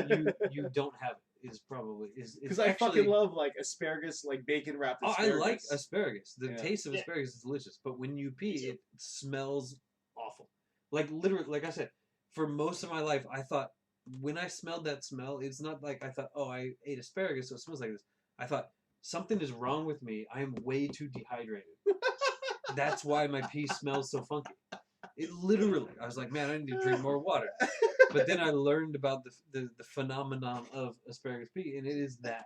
you don't have it. Is probably is Because I actually, fucking love like asparagus, like bacon wrapped Oh, I asparagus. like asparagus. The Yeah. taste of Yeah. asparagus is delicious, but when you Me pee, too. it smells awful. Like literally, like I said, for most of my life, I thought when I smelled that smell, it's not like I thought, oh, I ate asparagus, so it smells like this. I thought something is wrong with me. I am way too dehydrated. That's why my pee smells so funky. It literally, I was like, man, I need to drink more water. But then I learned about the phenomenon of asparagus pea, and it is that.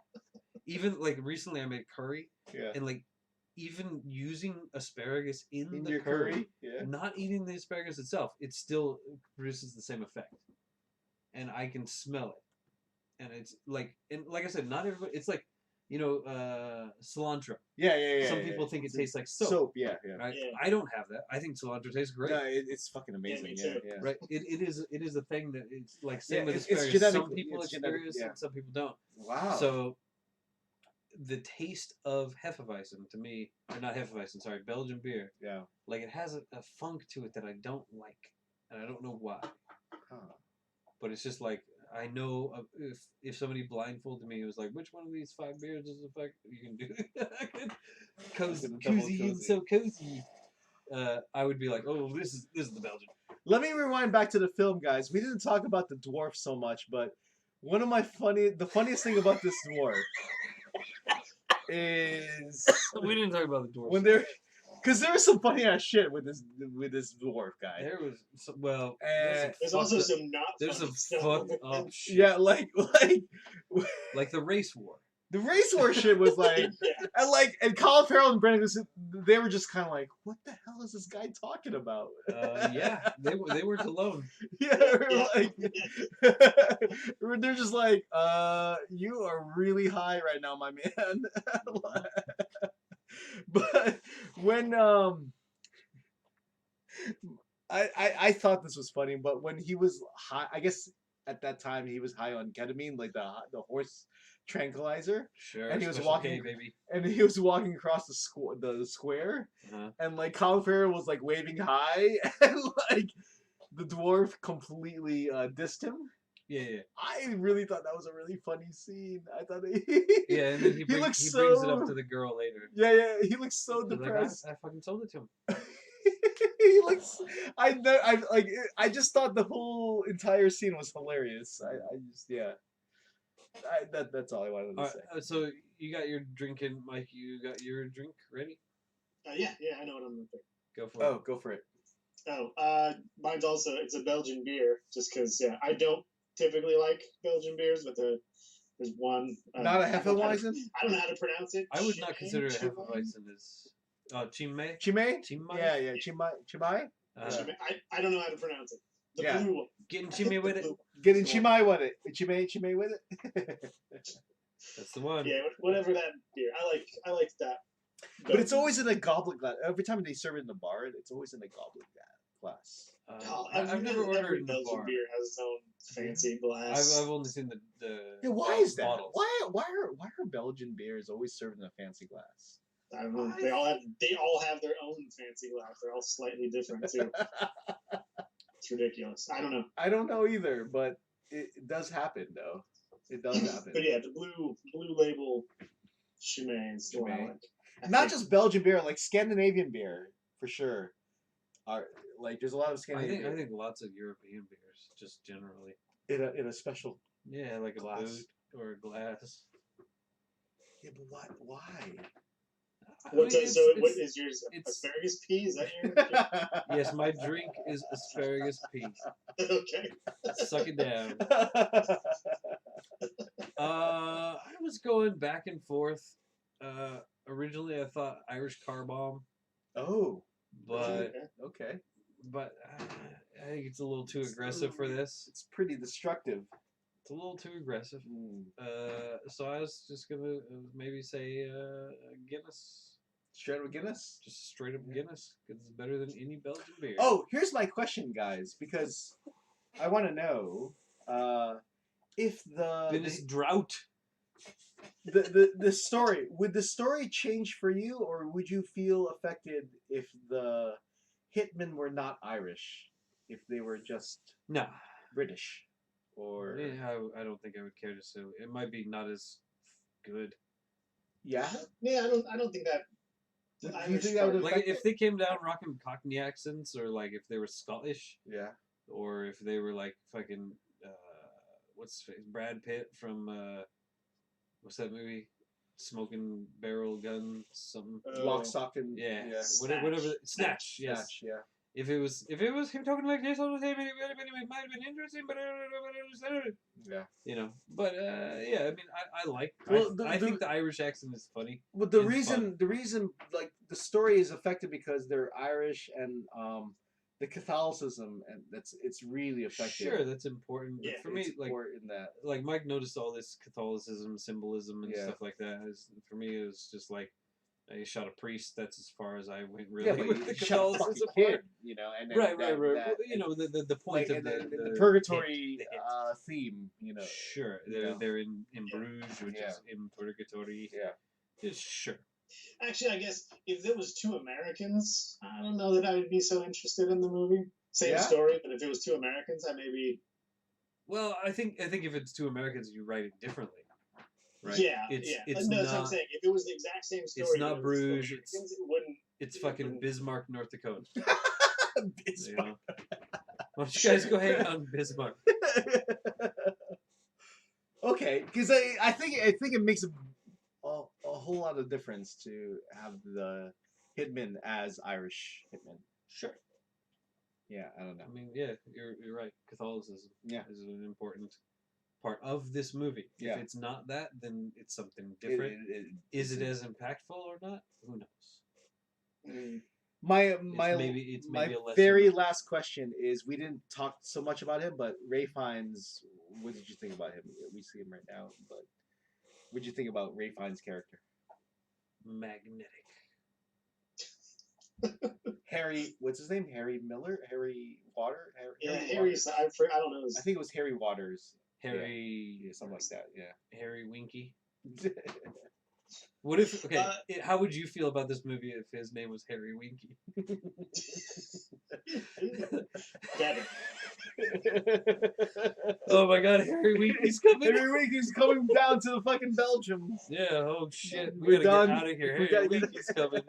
Even like recently, I made curry, Yeah. and like even using asparagus in the your curry? Yeah. not eating the asparagus itself, it still produces the same effect, and I can smell it. And it's like, and like I said, not everybody. It's like, cilantro. Yeah. Some people think it tastes like soap. Soap, yeah. Right? Yeah. I don't have that. I think cilantro tastes great. No, it's fucking amazing. me Yeah, too. yeah. Right? It is a thing that it's like same Yeah, with it's asparagus. Some genetic- people it's genetic, experience yeah. it, some people don't. Wow. So the taste of Hefeweizen to me, or not Hefeweizen, sorry, Belgian beer, yeah. like it has a funk to it that I don't like, and I don't know why. Huh. But it's just like I know if somebody blindfolded me, it was like, which one of these 5 beers is the fuck you can do? Cozy, Double cozy, cozy. so cozy. I would be like, oh, this is the Belgian. Let me rewind back to the film, guys. We didn't talk about the dwarf so much, but one of the funniest thing about this dwarf is We didn't talk about the dwarf. when they're, because there was some funny ass shit with this dwarf guy. There was well. There's also some not. There's some funny stuff. fucked up shit. Yeah, like Like the race war. the race war shit was like, Yeah. and Colin Farrell and Brendan, they were just kind of like, what the hell is this guy talking about? Yeah, they weren't alone. Yeah, Yeah. like they're just like, you are really high right now, my man. But when I thought this was funny, but when he was high, I guess at that time he was high on ketamine, like the horse tranquilizer, Sure. And he was Special walking- K, baby. and he was walking across the square, Uh-huh. and like Colin Farrell was like waving high, and like the dwarf completely dissed him. Yeah. I really thought that was a really funny scene. I thought Yeah, and then he brings it up to the girl later. yeah, he looks so He's like, depressed. I fucking told it to him. He looks. I just thought the whole entire scene was hilarious. That's all I wanted to All say. right, so you got your drink in, Mike. You got your drink ready? Yeah, I know what I'm gonna pick. Go for it. Oh, go for it. Mine's also it's a Belgian beer, just because I don't typically like Belgian beers, but there's one. Not a I don't know how to- Hefeweizen? I don't know how to pronounce it. I would not consider it a Chimay? Hefeweizen as Chimay. Chimay? Chimay? Yeah, Chimay? Chimay? I don't know how to pronounce it. The Yeah. blue one. Getting Chimay with it. Getting Chimay with it. Chimay with it. That's the one. Yeah, whatever that beer. I like that. But it's always in a goblet glass. Every time they serve it in the bar, it's always in a goblet glass. I've never ordered every in the Belgian bar. beer has its own fancy glass. I've only seen the Yeah, why is that? bottles. Why are Belgian beers always served in a fancy glass? I don't know. They all have their own fancy glass. They're all slightly different too. It's ridiculous. I don't know. I don't know either, but it does happen though. It does happen. But yeah, the blue label Chimay is the one I Chimay. like. I Not think- just Belgian beer, like Scandinavian beer for sure. Are like there's a lot of I Scandinavian think beer lots of European beers, just generally. in a special. Yeah, like a Glass. boot or a glass. Yeah, but why? What mean, what is yours? it's- Asparagus pea? Is that your? Yes, my drink is asparagus peas. Okay. Suck it down. I was going back and forth. Originally, I thought Irish car bomb, Oh, but okay. I think it's a little too aggressive for this. It's pretty destructive. It's a little too aggressive. Mm. So I was just gonna maybe say Guinness, Straight with Guinness? just straight up Guinness, because it's better than any Belgian beer. Oh, here's my question, guys, because I want to know if Guinness Drought. the story, would the story change for you, or would you feel affected if the hitmen were not Irish, if they were just No, British, or I don't think I would care to say. It might be not as good. yeah? Yeah, I don't think that. Do you Irish think that would part- Like affect if they came down rocking Cockney accents, or like if they were Scottish, Yeah. or if they were like fucking what's his face? Brad Pitt from what's that movie? Smoking barrel gun something. Lock, stock, and Yeah, Snatch. whatever. Snatch. Yes. Snatch, yeah. If it was him talking like this all the time, it might have been interesting, but Yeah. you know. But yeah, I mean, I like. Well, I think the Irish accent is funny. Well, It's fun. the reason, like the story is affected because they're Irish and the Catholicism, and it's really affected. Sure, that's important. But Yeah, for me, It's like important that Mike noticed all this Catholicism symbolism and Yeah. stuff like that. For me, it was just like I shot a priest. That's as far as I went really yeah, but with you the shot a fucking Catholicism kid, part. you know, and then Right. that, Well, you know the point like of and the purgatory hit, the hit. theme, you know. Sure, you they're know. they're in Bruges, which Yeah. is in purgatory. Yeah. It's sure. Actually, I guess if there was two Americans, I don't know that I would be so interested in the movie. Same Yeah. story, but if it was two Americans, I maybe. Well, I think if it's two Americans, you write it differently, right? Yeah, It's yeah. it's no, that's what I'm not saying. If it was the exact same story, it's but not it was two Bruges, Americans, it wouldn't. it's it fucking wouldn't- Bismarck, North Dakota. It's You know? Why don't you guys go hang out in Bismarck? okay, because I think it makes a whole lot of difference to have the hitmen as Irish hitmen. Sure. Yeah, I don't know. I mean, yeah, you're right. Catholicism Yeah. is an important part of this movie. Yeah. If it's not that, then it's something different. Is it as impactful or not? Who knows? Mm. My maybe my a lesser very movie. last question is: we didn't talk so much about him, but Ray Fiennes. What did you think about him? We see him right now, but what did you think about Ray Fiennes' character? Magnetic. Harry, what's his name? Harry Miller? Harry Water? Yeah, Waters? Harry's. I don't know. I think it was Harry Waters. Harry. Yeah, something like that. Yeah. Harry Winky. What if? Okay, how would you feel about this movie if his name was Harry Winky? Better. Oh my God, Harry Winky's coming! Harry Winky's coming down to the fucking Belgium. Yeah. Oh shit, We're we gotta done. get out of here. We Harry gotta get- Winky's coming.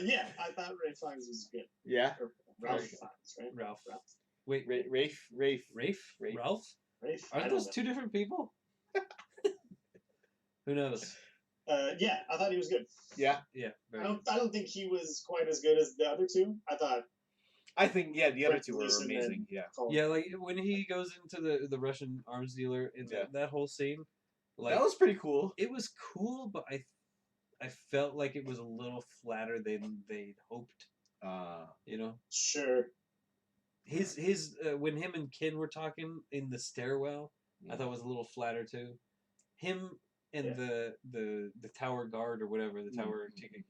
Yeah, I thought Ray Fiennes was good. Yeah. Or Ralph Right. Fiennes, right? Ralph. Ralph. Wait, Rafe. Rafe? Rafe. Ralph? Rafe? I Aren't don't those know. two different people? Who knows? Yeah, I thought he was good. Yeah. Yeah. Very I don't think he was quite as good as the other two. I thought. I think the other two were Listen, then amazing. Yeah. Colin- Yeah, like when he goes into the Russian arms dealer and Yeah. that whole scene, like That was pretty cool. it was cool, but I felt like it was a little flatter than they'd hoped. You know, Sure. his when him and Ken were talking in the stairwell, I thought was a little flatter too. Him and Yeah. the tower guard or whatever, the tower ticket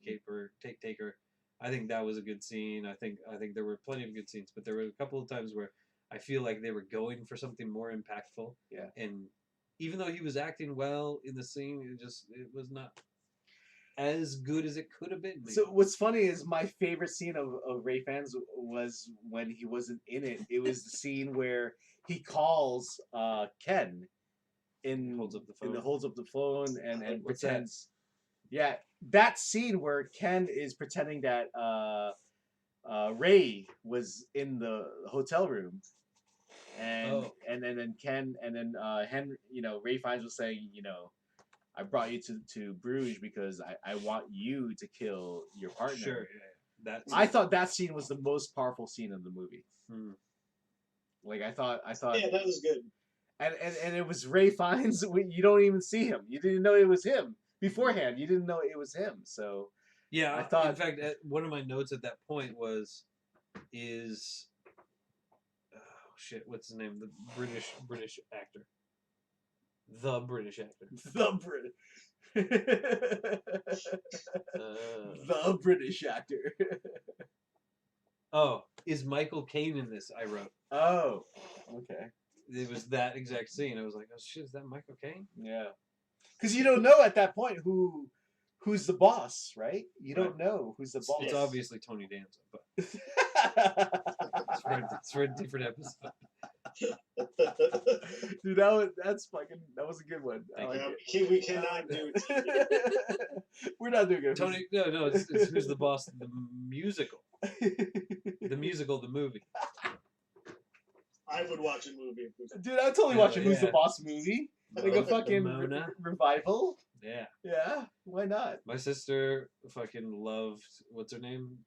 taker. I think that was a good scene. I think there were plenty of good scenes, but there were a couple of times where I feel like they were going for something more impactful. Yeah. And even though he was acting well in the scene, it was not as good as it could have been. Maybe. So what's funny is my favorite scene of Ray Fiennes was when he wasn't in it. It was the scene where he calls Ken Holds up the phone. holds up the phone and What's that? pretends. Yeah, that scene where Ken is pretending that Ray was in the hotel room, and Oh. and then Ken and then Henry, Ray Fiennes was saying, I brought you to Bruges because I want you to kill your partner. Sure, yeah. That's. I thought that scene was the most powerful scene of the movie. Like I thought. Yeah, that was good. And it was Ray Fiennes. You don't even see him. You didn't know it was him beforehand. You didn't know it was him. So yeah, I thought. In fact, one of my notes at that point is oh shit, what's his name? The British actor. The British actor. The British actor. Oh, is Michael Caine in this? I wrote. Oh, okay. It was that exact scene. I was like, oh shit, is that Michael Caine? Yeah. Because you don't know at that point who's the boss, right? You don't know who's the boss. It's obviously Tony Danza, but it's for a different episode. Dude, that was a good one. We cannot do it. We're not doing it. Tony, no, it's Who's the Boss? The musical. The musical, the movie. I would watch a movie. Dude, I would totally watch a Who's the Boss movie. Like a fucking revival. Yeah. Yeah, why not? My sister fucking loved, what's her name?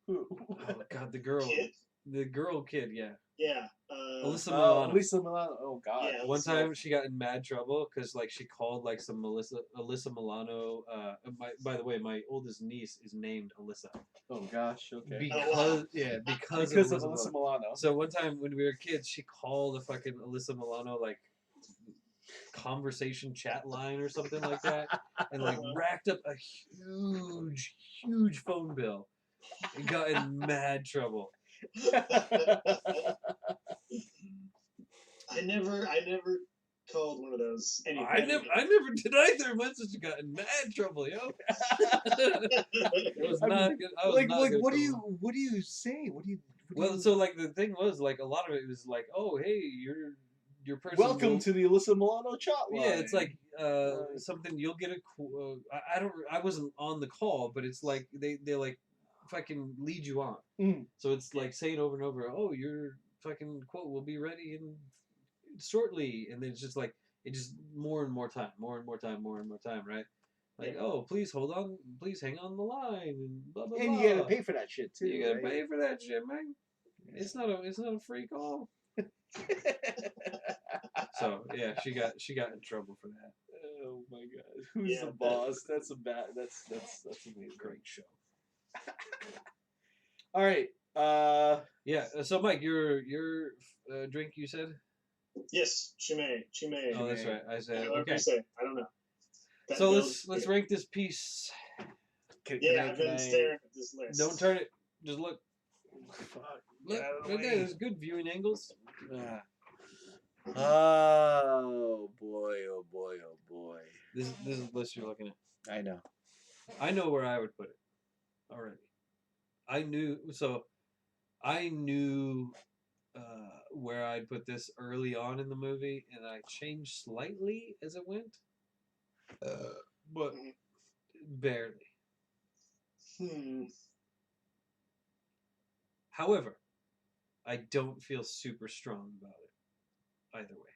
Who? Oh god, the girl. Kid? The girl kid, yeah. Yeah. Alyssa Milano. Alyssa Milano. Oh god. Yeah, One time she got in mad trouble because like she called like some Alyssa Milano. By the way, my oldest niece is named Alyssa. Oh gosh. Okay. Because of of Alyssa Milano. So one time when we were kids, she called a fucking Alyssa Milano like conversation chat line or something like that, and like racked up a huge phone bill and got in mad trouble. I never called one of those. I never did either. My sister got in mad trouble, yo. It was not good. What do you say? Well, so like the thing was like a lot of it was like, oh hey, your person. Welcome to the Alyssa Milano chat line. Yeah, it's like something you'll get I wasn't on the call, but it's like they like fucking lead you on. So it's like saying over and over, oh, your fucking quote will be ready in shortly, and then it's just like it just more and more time, right? Like, oh, please hold on, please hang on the line, and blah blah blah. And you gotta pay for that shit too. You gotta pay for that shit, man. It's not a free call. So yeah, she got in trouble for that. Oh my god, who's the boss? That's amazing. Great show. All right. Yeah. So Mike, your drink you said? Yes, Chimay. Oh, that's right. I said okay. I don't know. So let's rank this piece. I've been staring at this list. Don't turn it. Just look. Fuck. Look right there. There's good viewing angles. Oh boy! Oh boy! Oh boy! This is the list you're looking at. I know. I know where I would put it already. I knew where I'd put this early on in the movie, and I changed slightly as it went, but barely. However, I don't feel super strong about it either way.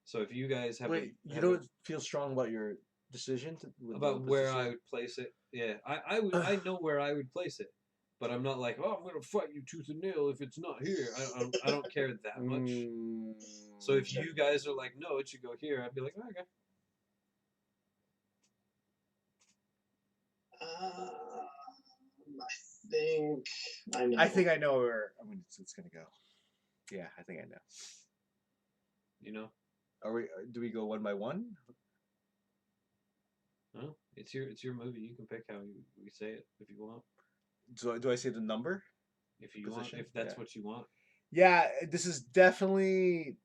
So if you guys have you don't feel strong about your decision about where I would place it, yeah, I know where I would place it, but I'm not like, oh, I'm gonna fight you tooth and nail if it's not here. I don't care that much. So if you guys are like, no, it should go here, I'd be like, oh, okay. I think I know where it's gonna go. Yeah, I think I know. You know? Do we go one by one? No, it's your movie. You can pick how we say it if you want. Do I say the number? If you want, if that's what you want. Yeah, this is definitely.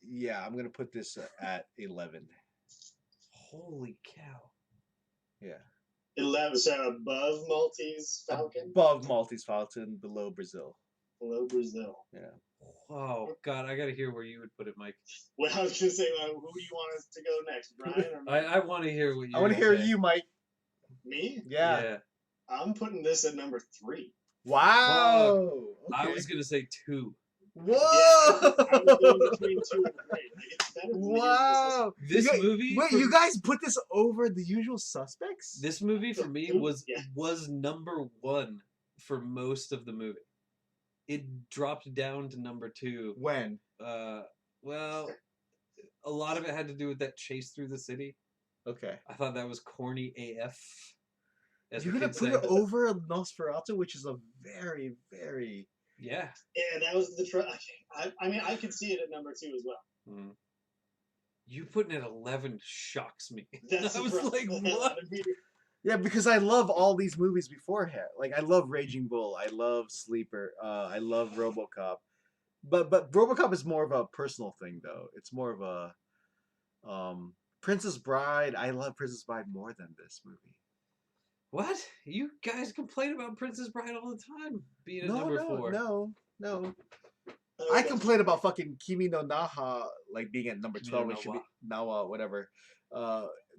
Yeah, I'm gonna put this at 11. Holy cow! Yeah. 11, so above Maltese Falcon? Above Maltese Falcon, below Brazil. Below Brazil. Yeah. Oh, God, I got to hear where you would put it, Mike. Well, I was going to say, who do you want us to go next, Brian or Mike? I want to hear what you I want to hear you, Mike. Me? Yeah. I'm putting this at number 3. Wow. Okay. I was going to say 2. Whoa! I was going between 2 and 3. Like, it's better than The Usual Wow! This You guys- movie. Wait, for- you guys put this over The Usual Suspects? This movie for me Yes. was number 1 for most of the movie. It dropped down to number 2. When? Well, a lot of it had to do with that chase through the city. Okay. I thought that was corny AF. As You're the gonna kids put say. it over Nosferatu, which is a very, very... Yeah. Yeah, that was the I mean, I could see it at number 2 as well. Mm. You putting it 11 shocks me. That's I was the like, problem. what? Yeah, because I love all these movies beforehand. Like, I love Raging Bull. I love Sleeper. I love RoboCop. But RoboCop is more of a personal thing, though. It's more of a... Princess Bride. I love Princess Bride more than this movie. What? You guys complain about Princess Bride all the time being at No, number no, 4. no. I complain about fucking Kimi no Naha like being at number Kimi 12. no It should be Nawa, whatever.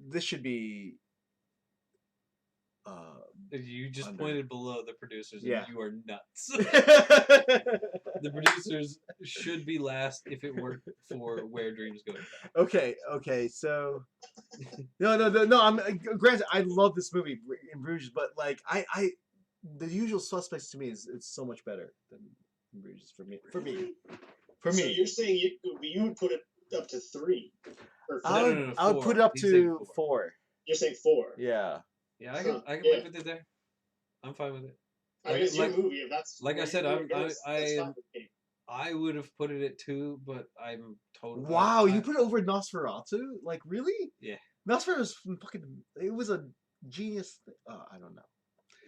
This should be. You just Under. pointed below the producers, and Yeah. you are nuts. The producers should be last if it weren't for Where Dreams Go. okay. So, no. I'm granted. I love this movie in Bruges, but like The Usual Suspects to me is it's so much better than Bruges for me. For So me. you're saying you would put it up to 3? Or I would, No, I would put it 4. up He's to saying 4. 4. You're saying 4? Yeah. Yeah, I Huh, can yeah. live with it there. I'm fine with it. I mean, it's your Like- movie. If that's like I where said, you're I'm- gonna go, I that's fine am- with me. I would have put it at 2, but I'm totally. Wow, you put it over Nosferatu? Like, really? Yeah. Nosferatu was fucking. It was a genius. I don't know.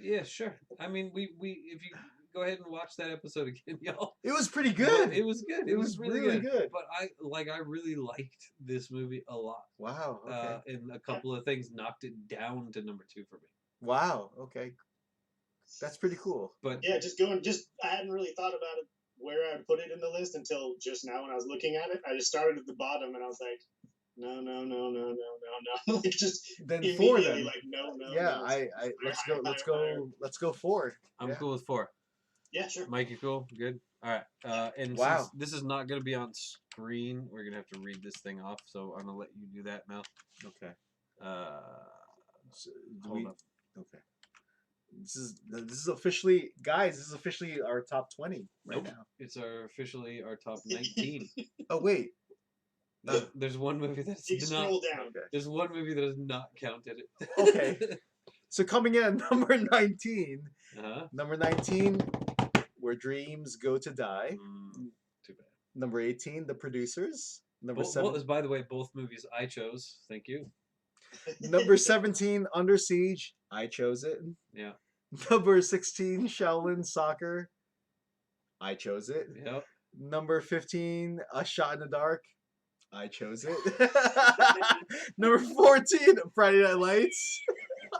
Yeah, sure. I mean, we if you go ahead and watch that episode again, y'all. It was pretty good. It was good. It was really good. But I really liked this movie a lot. Wow. Okay. And a couple of things knocked it down to number 2 for me. Wow. Okay. That's pretty cool. But Yeah, I hadn't really thought about it where I'd put it in the list until just now when I was looking at it. I just started at the bottom and I was like, no. Like just Then 4 immediately then. like no. Yeah. no. I let's go. Let's higher. go. Let's go 4. I'm Yeah. cool with 4. Yeah, sure. Mike, you cool? Good. All right. And Wow. since this is not going to be on screen, we're going to have to read this thing off. So I'm going to let you do that, Mel. Okay. So, do Hold we? up. Okay. This is officially, guys. This is officially our top 20 right Nope. now. It's officially our top 19. Oh wait. There's one movie that's You not. scroll down. Okay. There's one movie that is not counted. Okay. So coming in at number 19. Uh-huh. Number 19, Where Dreams Go to Die. Too bad. Number 18, The Producers. Number By the way, both movies I chose. Thank you. Number 17, Under Siege. I chose it. Yeah. Number 16, Shaolin Soccer. I chose it. Yep. Number 15, A Shot in the Dark. I chose it. Number 14, Friday Night Lights.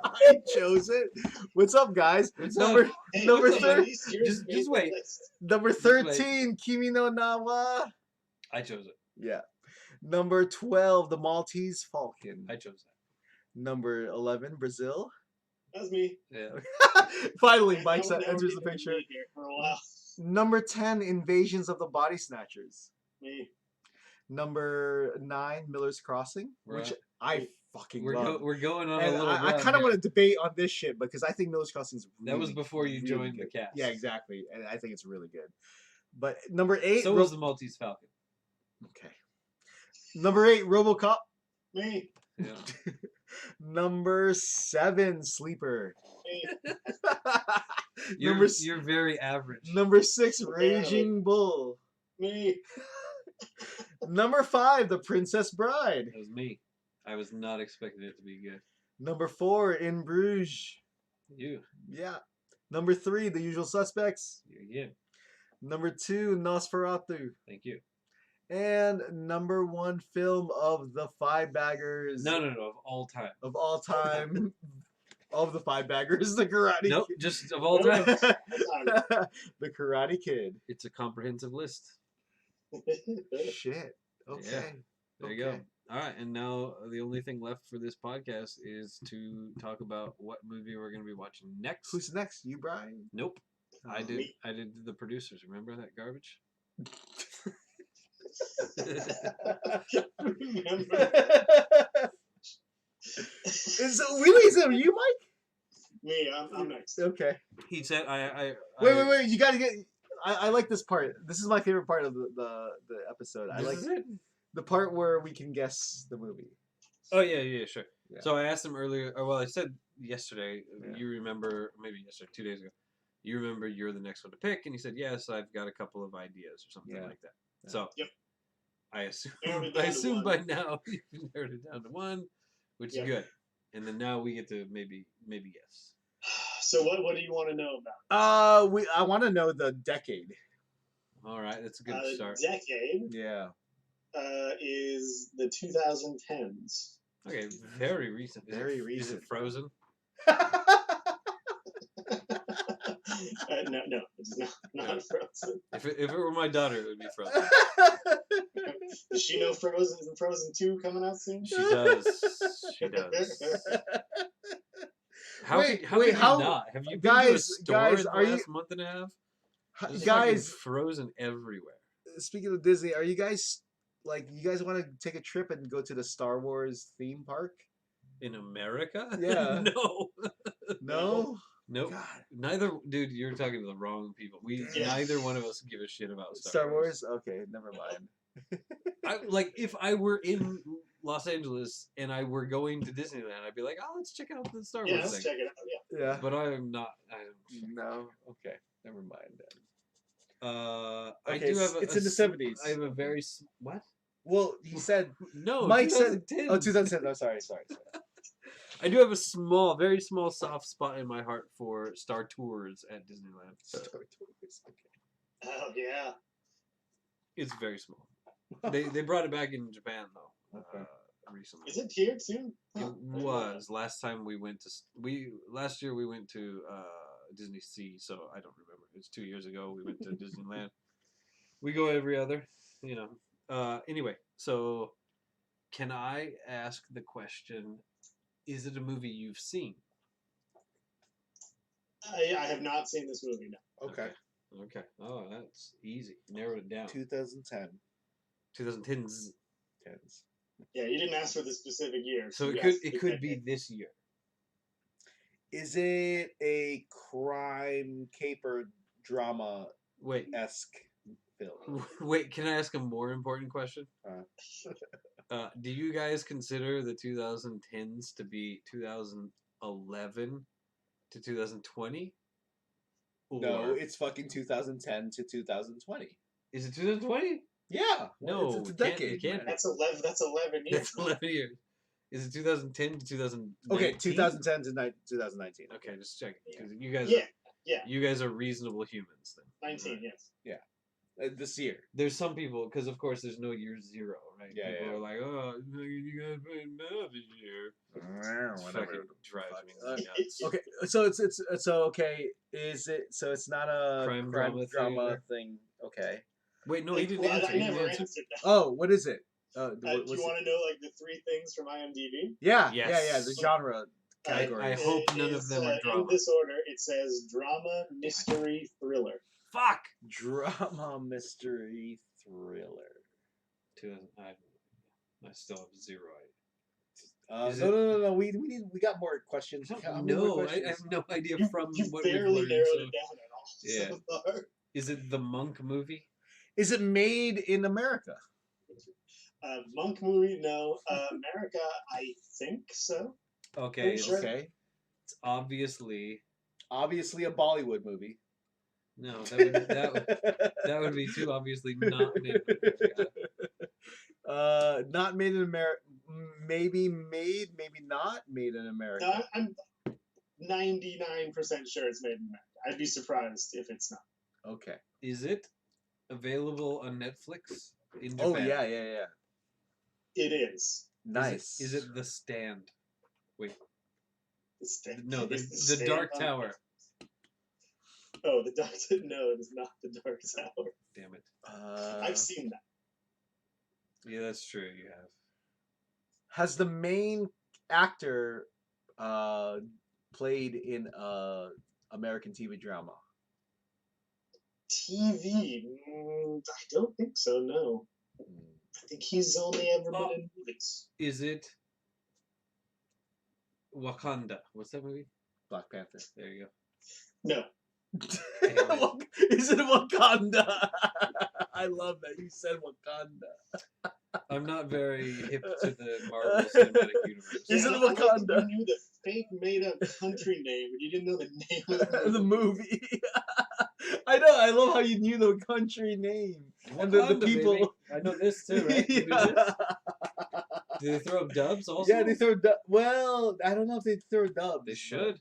I chose it. What's up, guys? What's number up? Hey, number look, thir- at least yours just made the wait. list. number 13, Kimi no Nawa. I chose it. Yeah. Number 12, The Maltese Falcon. I chose Number 11, Brazil. That was me. that. Yeah. Finally, I Mike don't know enters the who picture. be here for a while. Number 10, Invasions of the Body Snatchers. Me. Number 9, Miller's Crossing, which Right. I fucking love. We're going on And a little. I run kind of here. want to debate on this shit because I think Miller's Crossing is That was before you really joined the good. cast. Yeah, exactly. And I think it's really good. But number 8, So was the Maltese Falcon. okay. Number 8, RoboCop. Me. Yeah. Number 7, Sleeper. Me. You're very average. Number 6, Barely. Raging Bull. Me. Number 5, The Princess Bride. That was me. I was not expecting it to be good. Number 4, In Bruges. You. Yeah. Number 3, The Usual Suspects. You again. Number 2, Nosferatu. Thank you. And number 1 film of the Five Baggers. No, of all time. Of all time. Of the Five Baggers, The Karate Nope, Kid. just of all time. That's not The Karate Kid. It's a comprehensive list. it. Shit. Okay. There you go. Okay. All right, and now the only thing left for this podcast is to talk about what movie we're going to be watching next. Who's next? You, Brian? Nope. I Oh. did. I did the producers. Remember that garbage? Remember? Is it you, Mike? Me, I'm next. Okay. He said, Wait. You gotta get. I like this part. This is my favorite part of the episode. I This like is it? the part where we can guess the movie. Oh, yeah, sure. Yeah. So I asked him earlier, or well, I said yesterday, Yeah. you remember, maybe yesterday, 2 days ago, you remember you're the next one to pick, and he said, yes, I've got a couple of ideas or something Yeah. like that. Yeah. So Yep. I assume, Narrowed it down to by one. now you've narrowed it down to one, which Yep. is good. And then now we get to maybe yes. So what do you want to know about? I want to know the decade. All right, that's a good start. Decade Yeah. is the 2010s. Okay, very recent. Very Is recent. it Frozen? No, it's not Frozen. If it were my daughter, it would be Frozen. Does she know Frozen? Isn't Frozen 2 coming out soon? She does. She does. How Wait, could you not? Have you been to a guys, store in the are you- last month and a half? There's fucking Guys, Frozen everywhere. speaking of Disney, are you guys want to take a trip and go to the Star Wars theme park? In America? Yeah. No. No. Nope. God. Neither, dude. You're talking to the wrong people. Yeah. Neither one of us give a shit about Star Wars? Okay, never mind. Like if I were in Los Angeles and I were going to Disneyland, I'd be like, oh, let's check out the Star Wars Yeah, let's thing. check it out. Yeah. But I'm not. No. Okay, never mind then. I Okay, do have. it's in the 70s. I have a very what? Well, he said No, Mike said 2010. 2010. No, sorry. I do have a very small, soft spot in my heart for Star Tours at Disneyland. Star Tours. Okay. Oh yeah. It's very small. They brought it back in Japan though. Okay. Recently. Is it here too? It was last time we went to last year we went to Disney Sea, so I don't remember. It was 2 years ago we went to Disneyland. We go every other, Anyway, so can I ask the question? Is it a movie you've seen? I have not seen this movie. No. Okay. Okay. Oh, that's easy. Narrowed it down. 2010. 2010s. Tens. Yeah, you didn't ask for the specific year. So you it asked could the be decade. this year. Is it a crime caper drama Wait. esque film? Wait, can I ask a more important question? Do you guys consider the 2010s to be 2011 to 2020? No, it's fucking 2010 to 2020. Is it 2020? Yeah. No, it's a it can't- decade. it can't man. That's 11. That's 11 years. That's 11 years. Is it 2010 to 2019? Okay, 2010 to 2019. Okay, just check. 'Cause you guys, Yeah. you guys are reasonable humans then. 19. Yes. This year. There's some people, because of course there's no year zero, right? Yeah, people yeah. are like, oh, you guys playing math this year. Whatever. Fucking drives me Uh, nuts. Okay, so it's okay. Is it so? It's not a Crime drama drama thing. Okay. Wait, no, he didn't Well, answer. I He didn't never answer. answered that. Oh, what is it? Do you want to know like the 3 things from IMDb? Yeah, Yes. The genre category. I hope none of It's, them are In drama. this order, it says drama, mystery, thriller. Fuck! Drama, mystery, thriller. 2000, I still have zero No, Is no. We got more questions. idea. How many more No, I questions? have no idea from You what we've barely learned. narrowed So. it down at all Yeah. so far. Is it the Monk movie? Is it made in America? Monk movie? No. America? I think so. Okay, Pretty it's, sure. Okay. it's obviously Obviously a Bollywood movie. no. That would be too obviously not made. Not made in America. Maybe made, maybe not made in America. No, I'm 99% sure it's made in America. I'd be surprised if it's not. Okay. Is it available on Netflix in Japan? Oh yeah. It is. Nice. Is it The Stand? Wait, It's the, no, it's the stand Dark on Tower. Netflix. Oh, the Dark Tower. No, it is not the Dark Tower. Damn it. I've seen that. Yeah, that's true. You have. Has the main actor played in a American TV drama? TV? I don't think so. No, I think he's only ever been in movies. Is it Wakanda? What's that movie? Black Panther. There you go. No. Is it Wakanda? I love that you said Wakanda. I'm not very hip to the Marvel Cinematic Universe. Is it I like that Wakanda? You knew the fake made-up country name, but you didn't know the name of the The movie. movie. I know. I love how you knew the country name and the Wakanda, people. baby. I know this too, right? You do this? Do they throw up dubs also? Yeah, they throw. Well, I don't know if they throw dubs. They should.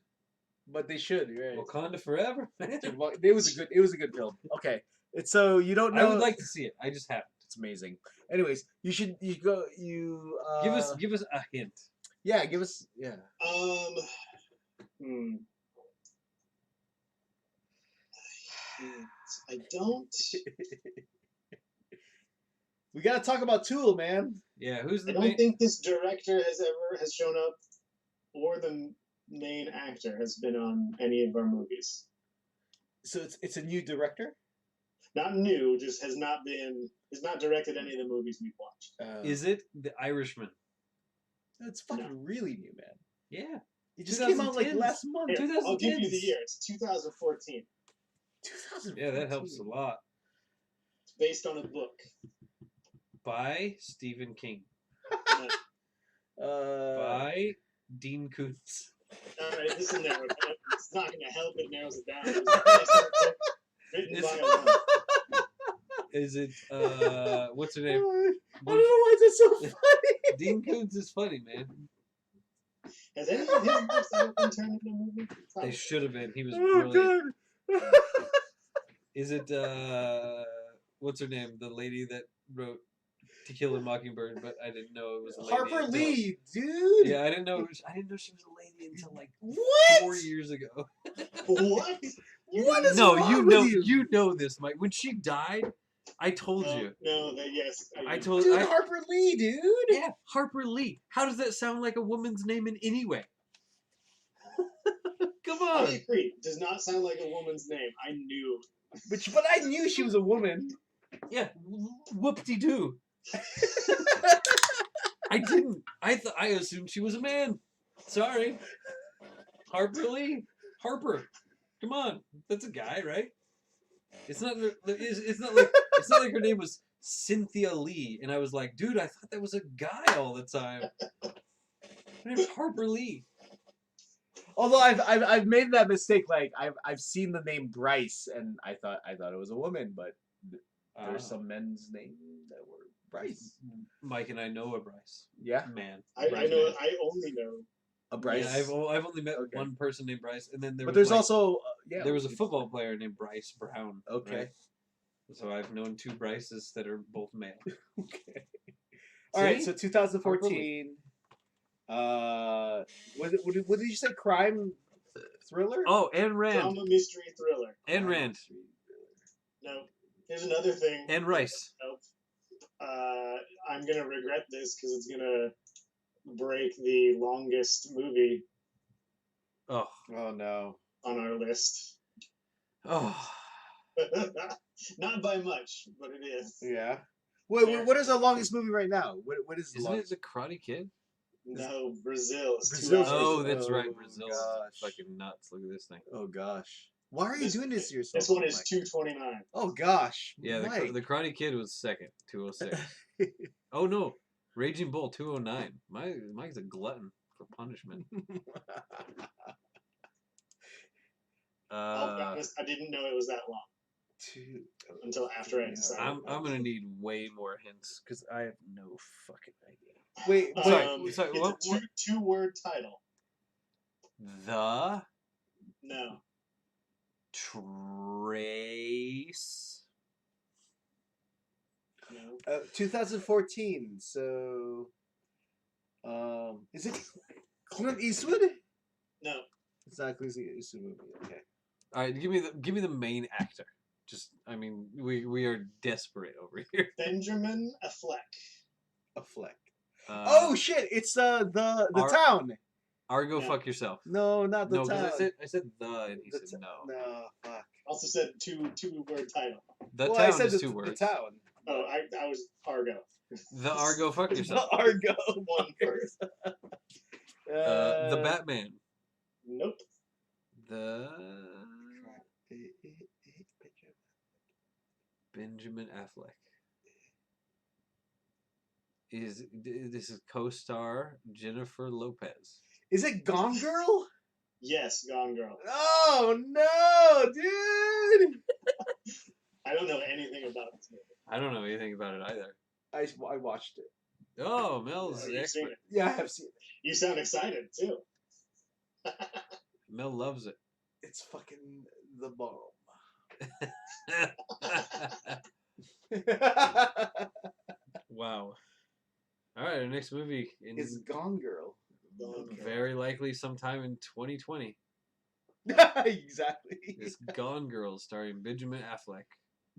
but they should. Right? Wakanda forever. Dude, well, it was a good film. Okay, it's so you don't know. I would like to see it. I just haven't. It's amazing. Anyways, you should give Give us a hint. Yeah, give us I don't. We gotta talk about Tool, man. Yeah, who's the I don't main? think this director has shown up, or the main actor has been on any of our movies. So it's a new director. Not new, just has not directed any of the movies we've watched. Is it The Irishman? It's fucking really new, man. Yeah. It just came out like 2010s. last month. Here, I'll give you 2010s. the year. It's 2014. 2014. Yeah, that helps a lot. It's based on a book. By Stephen King. By Dean Koontz. All right, this will narrow it down. It's not going to help. It narrows it down. It was based on a book written by a woman. Is it what's her name? I don't know why it's so funny. Dean Koontz is funny, man. Has any of his books ever been turned into a movie? They Probably. should have been. He was Oh brilliant. god. Is it what's her name? The lady that wrote To Kill a Mockingbird, but I didn't know it was a lady. Harper until- Lee, dude. Yeah, I didn't know she was a lady until like What? 4 years ago. What? What is No, wrong you with know you? you know this, Mike. When she died, I told you. No, yes. I told Dude, I, Harper Lee, dude. yeah, Harper Lee. How does that sound like a woman's name in any way? Come I on. agree. Does not sound like a woman's name. I knew. But I knew she was a woman. Yeah, whoop-de-doo. I didn't. I assumed she was a man. Sorry. Harper Lee. Harper. Come on. That's a guy, right? It's not like her name was Cynthia Lee, and I was like, dude, I thought that was a guy all the time. Her name's Harper Lee. Although I've made that mistake. Like I've seen the name Bryce, and I thought it was a woman, but there's some men's names that were Bryce. Mike and I know a Bryce. Yeah, Man. I Bryce know. man. I only know. a Bryce. Yeah, I've only met Okay. one person named Bryce, and then but there's like, also there was a football player named Bryce Brown. Okay. right? So I've known two Bryces that are both male. Okay. All right. See? So 2014. What did you say? Crime thriller? Oh, Ayn Rand. Drama, mystery, thriller. Ayn Rand. No. Here's another thing. And Rice. Nope. I'm gonna regret this because it's gonna break the longest movie Oh. Oh no. on our list. Oh. Not by much, but it is. Yeah. What is our longest movie right now? What is the Isn't it longest? The Karate Kid? No, Brazil. It's 2 Brazil's- hours. Oh, that's right. Oh, Brazil. gosh. Fucking nuts. Look at this thing. Oh gosh. Why are you This- doing this to yourself? This one is Mike? 229. Oh gosh. Yeah, Mike. the Karate Kid was second, 206. Oh no, Raging Bull 209. Mike's a glutton for punishment. I'll be honest, I didn't know it was that long until after I decided. I'm gonna need way more hints because I have no fucking idea. Wait, Sorry, it's what- a two-word title. The No. Trace. No. 2014. So, is it Clint Eastwood? No. It's not a Clint Eastwood movie. Okay. All right, give me the main actor. Just, I mean, we are desperate over here. Benjamin Affleck. A fleck. Uh, Oh shit! It's the town. Argo, No. fuck yourself. No, not the No, town. because I said the, and he The said no. No, fuck. Also said two-word title. The well, I town said is the, 2 words. the town. Oh, I was Argo. The Argo fuck yourself. The Argo. One word. The Batman. Nope. The Benjamin Affleck. This is co-star Jennifer Lopez. Is it Gone Girl? Yes, Gone Girl. Oh no, dude! I don't know anything about this movie. I don't know anything about it either. I watched it. Oh, Mel's Oh, the you've seen expert. it. Yeah, I have seen it. You sound excited too. Mel loves it. It's fucking the bomb. Wow. All right, our next movie It's Gone Girl. Gone Girl. very likely sometime in 2020 Exactly. is Gone Girl starring Benjamin Affleck.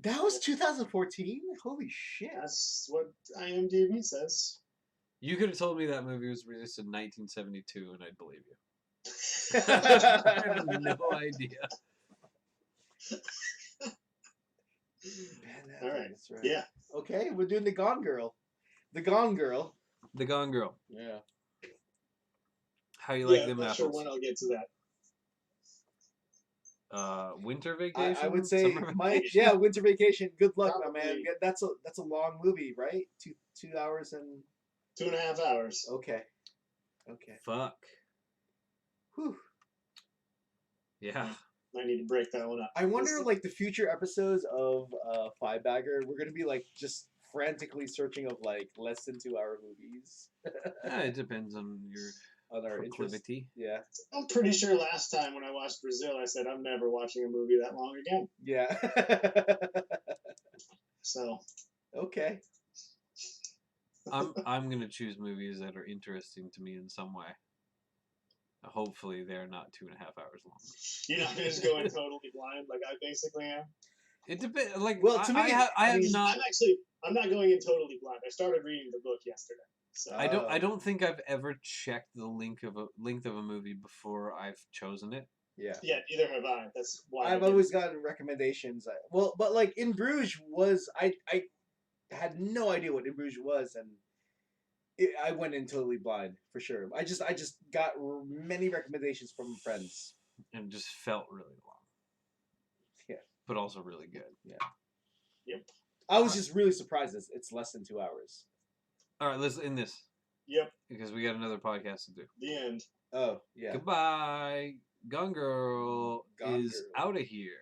That was 2014? Holy shit. That's what IMDb says. You could have told me that movie was released in 1972 and I'd believe you. I have no idea. Man, All right. That's right. Yeah. Okay, we're doing the Gone Girl. The Gone Girl. The Gone Girl. Yeah. How you like I'm them not apples? sure when I'll get to that. Winter vacation. I would say Summer yeah, winter vacation. Good luck, my man. Probably. That's a long movie, right? 2 hours and 2.5 hours. okay. Okay. Fuck. Whew. Yeah. I need to break that one up. I wonder, like, the future episodes of Five Bagger, we're gonna be like just frantically searching of like less than 2 hour movies Yeah, it depends on your on our interest. proclivity. Yeah. I'm pretty sure last time when I watched Brazil, I said I'm never watching a movie that long again. Yeah. So Okay. I'm gonna choose movies that are interesting to me in some way. Hopefully, they're not 2.5 hours long. you're not just going totally blind like I basically am. It depends. Like, Well, to me, I have mean, not. I'm not going in totally blind. I started reading the book yesterday. So I don't think I've ever checked the length of a movie before I've chosen it. Yeah. yeah, neither have I. That's why I've always gotten recommendations. Well, but like In Bruges was I had no idea what In Bruges was, and I went in totally blind for sure. I just got many recommendations from friends. And it just felt really long. Yeah. But also really good. Yeah. Yep. I was just really surprised it's less than 2 hours. All right, let's end this Yep. because we got another podcast to do. The end. Oh yeah. Goodbye. Gone Girl Gone is Girl. out of here.